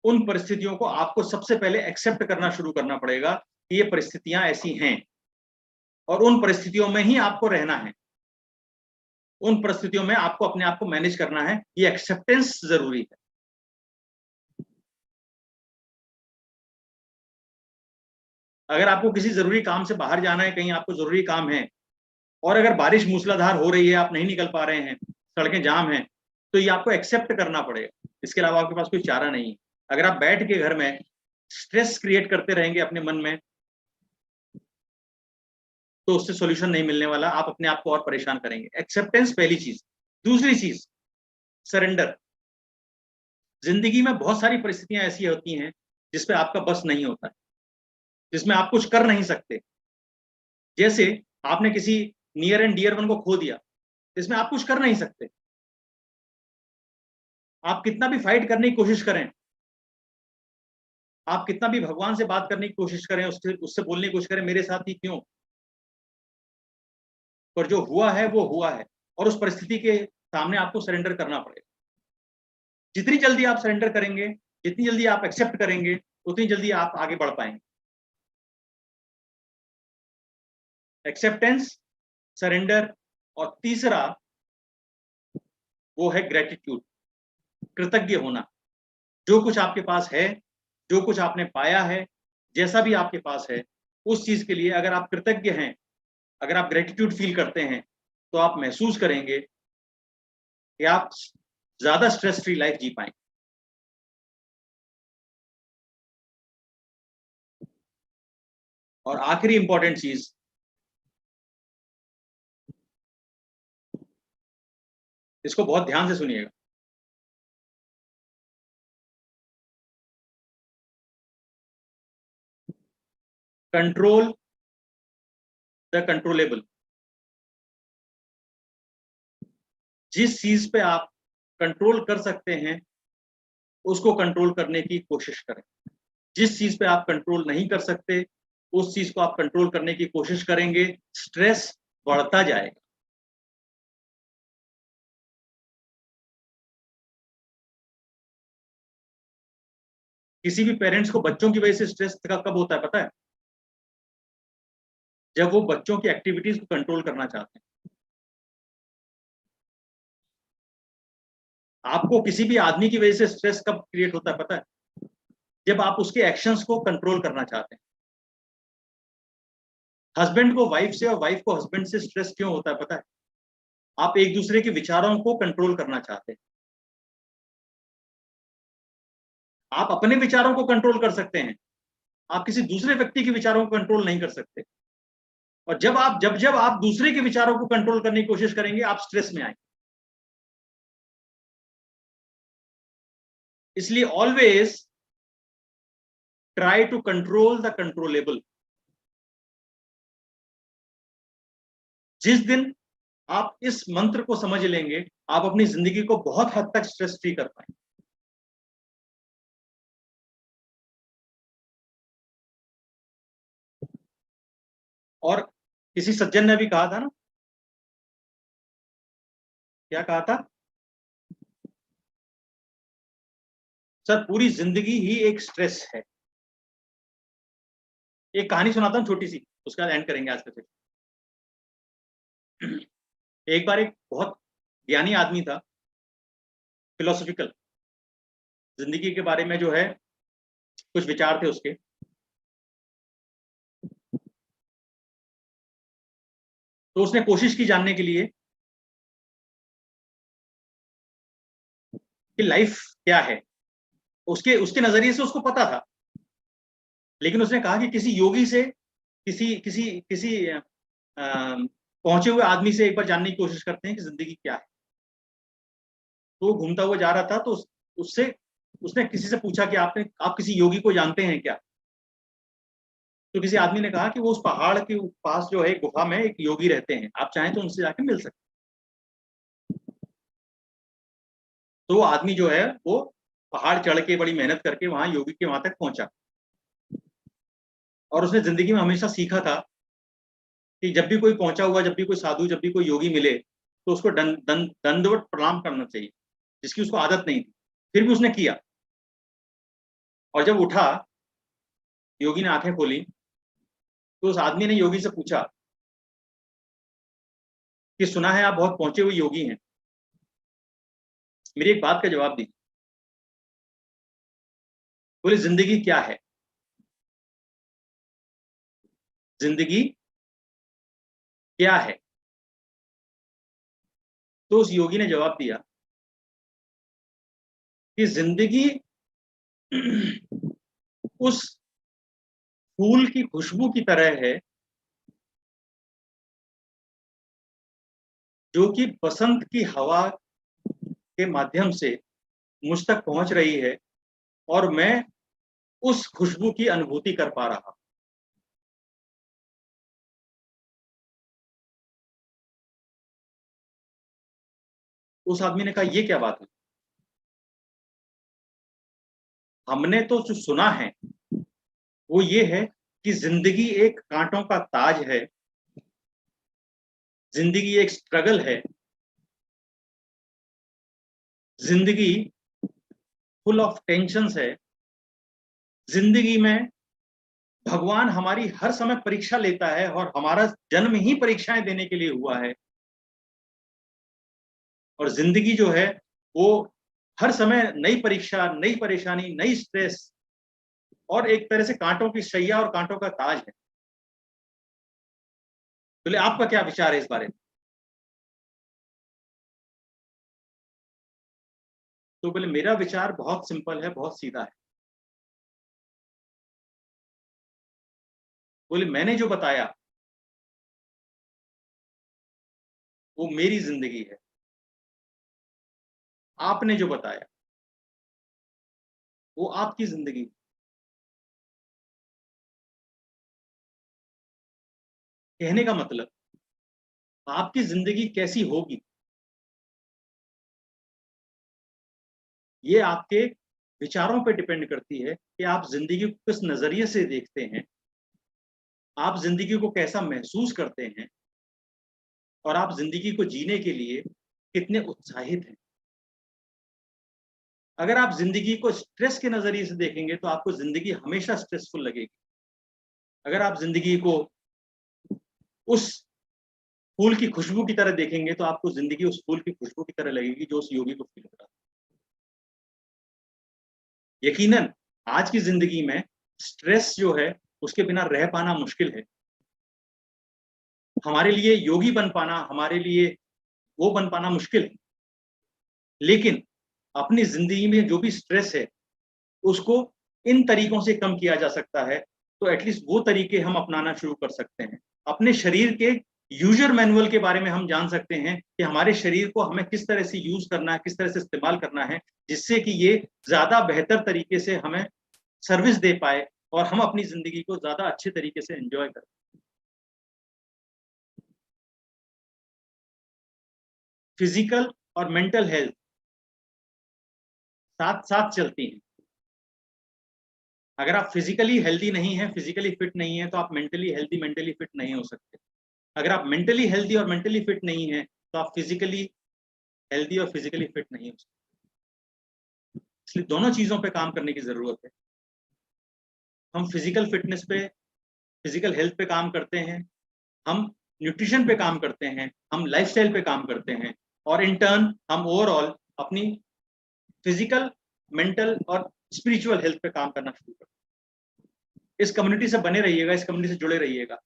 उन परिस्थितियों को आपको सबसे पहले एक्सेप्ट करना शुरू करना पड़ेगा कि ये परिस्थितियां ऐसी हैं, और उन परिस्थितियों में ही आपको रहना है, उन परिस्थितियों में आपको अपने आप को मैनेज करना है। ये एक्सेप्टेंस जरूरी है। अगर आपको किसी जरूरी काम से बाहर जाना है, कहीं आपको जरूरी काम है, और अगर बारिश मूसलाधार हो रही है, आप नहीं निकल पा रहे हैं, सड़कें जाम हैं, तो ये आपको एक्सेप्ट करना पड़ेगा। इसके अलावा आपके पास कोई चारा नहीं है। अगर आप बैठ के घर में स्ट्रेस क्रिएट करते रहेंगे अपने मन में, तो उससे सॉल्यूशन नहीं मिलने वाला, आप अपने आप को और परेशान करेंगे। एक्सेप्टेंस पहली चीज। दूसरी चीज सरेंडर। जिंदगी में बहुत सारी परिस्थितियां ऐसी होती हैं जिसपे आपका बस नहीं होता है, जिसमें आप कुछ कर नहीं सकते। जैसे आपने किसी नियर एंड डियर वन को खो दिया, इसमें आप कुछ कर नहीं सकते। आप कितना भी फाइट करने की कोशिश करें, आप कितना भी भगवान से बात करने की कोशिश करें, उससे बोलने की कोशिश करें मेरे साथ ही क्यों, पर जो हुआ है वो हुआ है, और उस परिस्थिति के सामने आपको सरेंडर करना पड़ेगा। जितनी जल्दी आप सरेंडर करेंगे, जितनी जल्दी आप एक्सेप्ट करेंगे, उतनी जल्दी आप आगे बढ़ पाएंगे। एक्सेप्टेंस, सरेंडर, और तीसरा वो है ग्रेटिट्यूड, कृतज्ञ होना। जो कुछ आपके पास है, जो कुछ आपने पाया है, जैसा भी आपके पास है, उस चीज के लिए अगर आप कृतज्ञ हैं, अगर आप ग्रेटिट्यूड फील करते हैं, तो आप महसूस करेंगे कि आप ज्यादा स्ट्रेस फ्री लाइफ जी पाएंगे। और आखिरी इंपॉर्टेंट चीज, इसको बहुत ध्यान से सुनिएगा। Control the controllable. जिस चीज पे आप कंट्रोल कर सकते हैं, उसको कंट्रोल करने की कोशिश करें। जिस चीज पे आप कंट्रोल नहीं कर सकते, उस चीज को आप कंट्रोल करने की कोशिश करेंगे, स्ट्रेस बढ़ता जाएगा। किसी भी पेरेंट्स को बच्चों की वजह से स्ट्रेस कब होता है पता है? जब वो बच्चों की एक्टिविटीज को कंट्रोल करना चाहते हैं। आपको किसी भी आदमी की वजह से स्ट्रेस कब क्रिएट होता है पता है? जब आप उसके एक्शंस को कंट्रोल करना चाहते हैं। हस्बैंड को वाइफ से और वाइफ को हस्बैंड से स्ट्रेस क्यों होता है पता है? आप एक दूसरे के विचारों को कंट्रोल करना चाहते हैं। आप अपने विचारों को कंट्रोल कर सकते हैं, आप किसी दूसरे व्यक्ति के विचारों को कंट्रोल नहीं कर सकते। और जब आप दूसरे के विचारों को कंट्रोल करने की कोशिश करेंगे, आप स्ट्रेस में आएंगे। इसलिए always try to control the controllable. जिस दिन आप इस मंत्र को समझ लेंगे, आप अपनी जिंदगी को बहुत हद तक स्ट्रेस फ्री कर पाएंगे। और किसी सज्जन ने भी कहा था ना, क्या कहा था? सर पूरी जिंदगी ही एक स्ट्रेस है। एक कहानी सुनाता हूं छोटी सी, उसके बाद एंड करेंगे आज का सेशन। एक बार एक बहुत ज्ञानी आदमी था, फिलोसॉफिकल, जिंदगी के बारे में जो है कुछ विचार थे उसके। तो उसने कोशिश की जानने के लिए कि लाइफ क्या है। उसके नजरिए से उसको पता था, लेकिन उसने कहा कि किसी योगी से, किसी पहुंचे हुए आदमी से एक बार जानने की कोशिश करते हैं कि जिंदगी क्या है। तो वो घूमता हुआ जा रहा था, तो उसने किसी से पूछा कि आप किसी योगी को जानते हैं क्या? तो किसी आदमी ने कहा कि वो उस पहाड़ के पास जो है गुफा में एक योगी रहते हैं, आप चाहें तो उनसे जाके मिल सकते। तो वो आदमी जो है वो पहाड़ चढ़ के बड़ी मेहनत करके वहां योगी के वहां तक पहुंचा। और उसने जिंदगी में हमेशा सीखा था कि जब भी कोई पहुंचा हुआ, जब भी कोई साधु, जब भी कोई योगी मिले, तो उसको दंडवत प्रणाम करना चाहिए, जिसकी उसको आदत नहीं थी, फिर भी उसने किया। और जब उठा, योगी ने आंखें खोली, तो उस आदमी ने योगी से पूछा कि सुना है आप बहुत पहुंचे हुए योगी हैं, मेरी एक बात का जवाब दीजिए। बोले जिंदगी क्या है, जिंदगी क्या है? तो उस योगी ने जवाब दिया कि जिंदगी उस फूल की खुशबू की तरह है जो कि बसंत की हवा के माध्यम से मुझ तक पहुंच रही है और मैं उस खुशबू की अनुभूति कर पा रहा हूं। उस आदमी ने कहा ये क्या बात है? हमने तो जो सुना है वो ये है कि जिंदगी एक कांटों का ताज है, जिंदगी एक स्ट्रगल है, जिंदगी फुल ऑफ टेंशन्स है, जिंदगी में भगवान हमारी हर समय परीक्षा लेता है और हमारा जन्म ही परीक्षाएं देने के लिए हुआ है। और जिंदगी जो है वो हर समय नई परीक्षा, नई परेशानी, नई स्ट्रेस और एक तरह से कांटों की शैया और कांटों का ताज है। बोले आपका क्या विचार है इस बारे में? तो बोले मेरा विचार बहुत सिंपल है, बहुत सीधा है। बोले मैंने जो बताया वो मेरी जिंदगी है, आपने जो बताया वो आपकी जिंदगी है। कहने का मतलब आपकी जिंदगी कैसी होगी ये आपके विचारों पे डिपेंड करती है कि आप जिंदगी को किस नजरिए से देखते हैं, आप जिंदगी को कैसा महसूस करते हैं और आप जिंदगी को जीने के लिए कितने उत्साहित हैं। अगर आप जिंदगी को स्ट्रेस के नजरिए से देखेंगे तो आपको जिंदगी हमेशा स्ट्रेसफुल लगेगी। अगर आप जिंदगी को उस फूल की खुशबू की तरह देखेंगे तो आपको जिंदगी उस फूल की खुशबू की तरह लगेगी जो उस योगी को फील हो रहा है। यकीनन आज की जिंदगी में स्ट्रेस जो है उसके बिना रह पाना मुश्किल है। हमारे लिए योगी बन पाना, हमारे लिए वो बन पाना मुश्किल है। लेकिन अपनी जिंदगी में जो भी स्ट्रेस है उसको इन तरीकों से कम किया जा सकता है। तो एटलीस्ट वो तरीके हम अपनाना शुरू कर सकते हैं। अपने शरीर के यूजर मैनुअल के बारे में हम जान सकते हैं कि हमारे शरीर को हमें किस तरह से यूज करना है, किस तरह से इस्तेमाल करना है, जिससे कि ये ज्यादा बेहतर तरीके से हमें सर्विस दे पाए और हम अपनी जिंदगी को ज्यादा अच्छे तरीके से एंजॉय करें। फिजिकल और मेंटल हेल्थ साथ साथ चलती हैं। अगर आप फिजिकली हेल्दी नहीं हैं, फिजिकली फिट नहीं है, तो आप मेंटली हेल्दी, मेंटली फिट नहीं हो सकते। अगर आप मेंटली हेल्दी और मेंटली फिट नहीं है तो आप फिजिकली हेल्दी और फिजिकली फिट नहीं हो सकते। इसलिए दोनों चीजों पे काम करने की जरूरत है। हम फिजिकल फिटनेस पे, फिजिकल हेल्थ पे काम करते हैं, हम न्यूट्रिशन पे काम करते हैं, हम लाइफस्टाइल पे काम करते हैं और इन टर्न हम ओवरऑल अपनी फिजिकल, मेंटल और स्पिरिचुअल हेल्थ पे काम करना शुरू करते हैं। इस कम्युनिटी से बने रहिएगा, इस कम्युनिटी से जुड़े रहिएगा।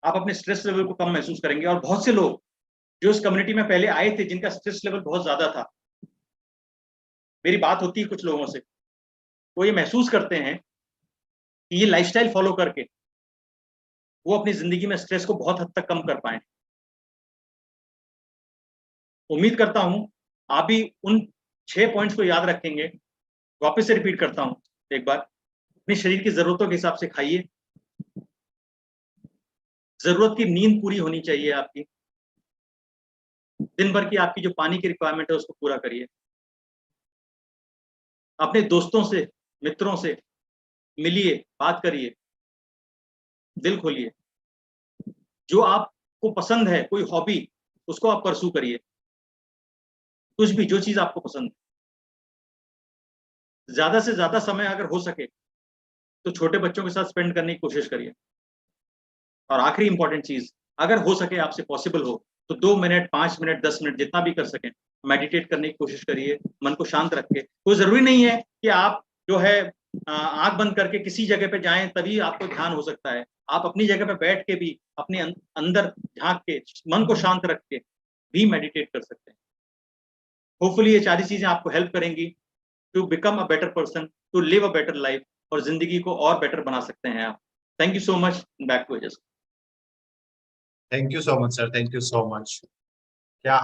आप अपने स्ट्रेस लेवल को कम महसूस करेंगे। और बहुत से लोग जो इस कम्युनिटी में पहले आए थे जिनका स्ट्रेस लेवल बहुत ज्यादा था, मेरी बात होती है कुछ लोगों से, वो ये महसूस करते हैं कि ये लाइफस्टाइल फॉलो करके वो अपनी जिंदगी में स्ट्रेस को बहुत हद तक कम कर पाए। उम्मीद करता हूं आप भी उन 6 पॉइंट्स को याद रखेंगे। वापस से रिपीट करता हूं एक बार। अपने शरीर की जरूरतों के हिसाब से खाइए, जरूरत की नींद पूरी होनी चाहिए आपकी, दिन भर की आपकी जो पानी की रिक्वायरमेंट है उसको पूरा करिए, अपने दोस्तों से, मित्रों से मिलिए, बात करिए, दिल खोलिए। जो आपको पसंद है, कोई हॉबी, उसको आप परसू करिए। कुछ भी, जो चीज आपको पसंद है। ज्यादा से ज्यादा समय अगर हो सके तो छोटे बच्चों के साथ स्पेंड करने की कोशिश करिए। और आखिरी इंपॉर्टेंट चीज, अगर हो सके, आपसे पॉसिबल हो, तो 2 मिनट, 5 मिनट, 10 मिनट, जितना भी कर सकें, मेडिटेट करने की कोशिश करिए, मन को शांत रख के। कोई जरूरी नहीं है कि आप जो है आंख बंद करके किसी जगह पे जाएं तभी आपको ध्यान हो सकता है। आप अपनी जगह पे बैठ के भी अपने अंदर झांक के मन को शांत रख के भी मेडिटेट कर सकते हैं। होपफुली ये सारी चीजें आपको हेल्प करेंगी to become a better person, to live a better life, और जिंदगी को और बेटर बना सकते हैं आप। Thank you so much. Back to Ajay. Thank you so much sir, thank you so much. क्या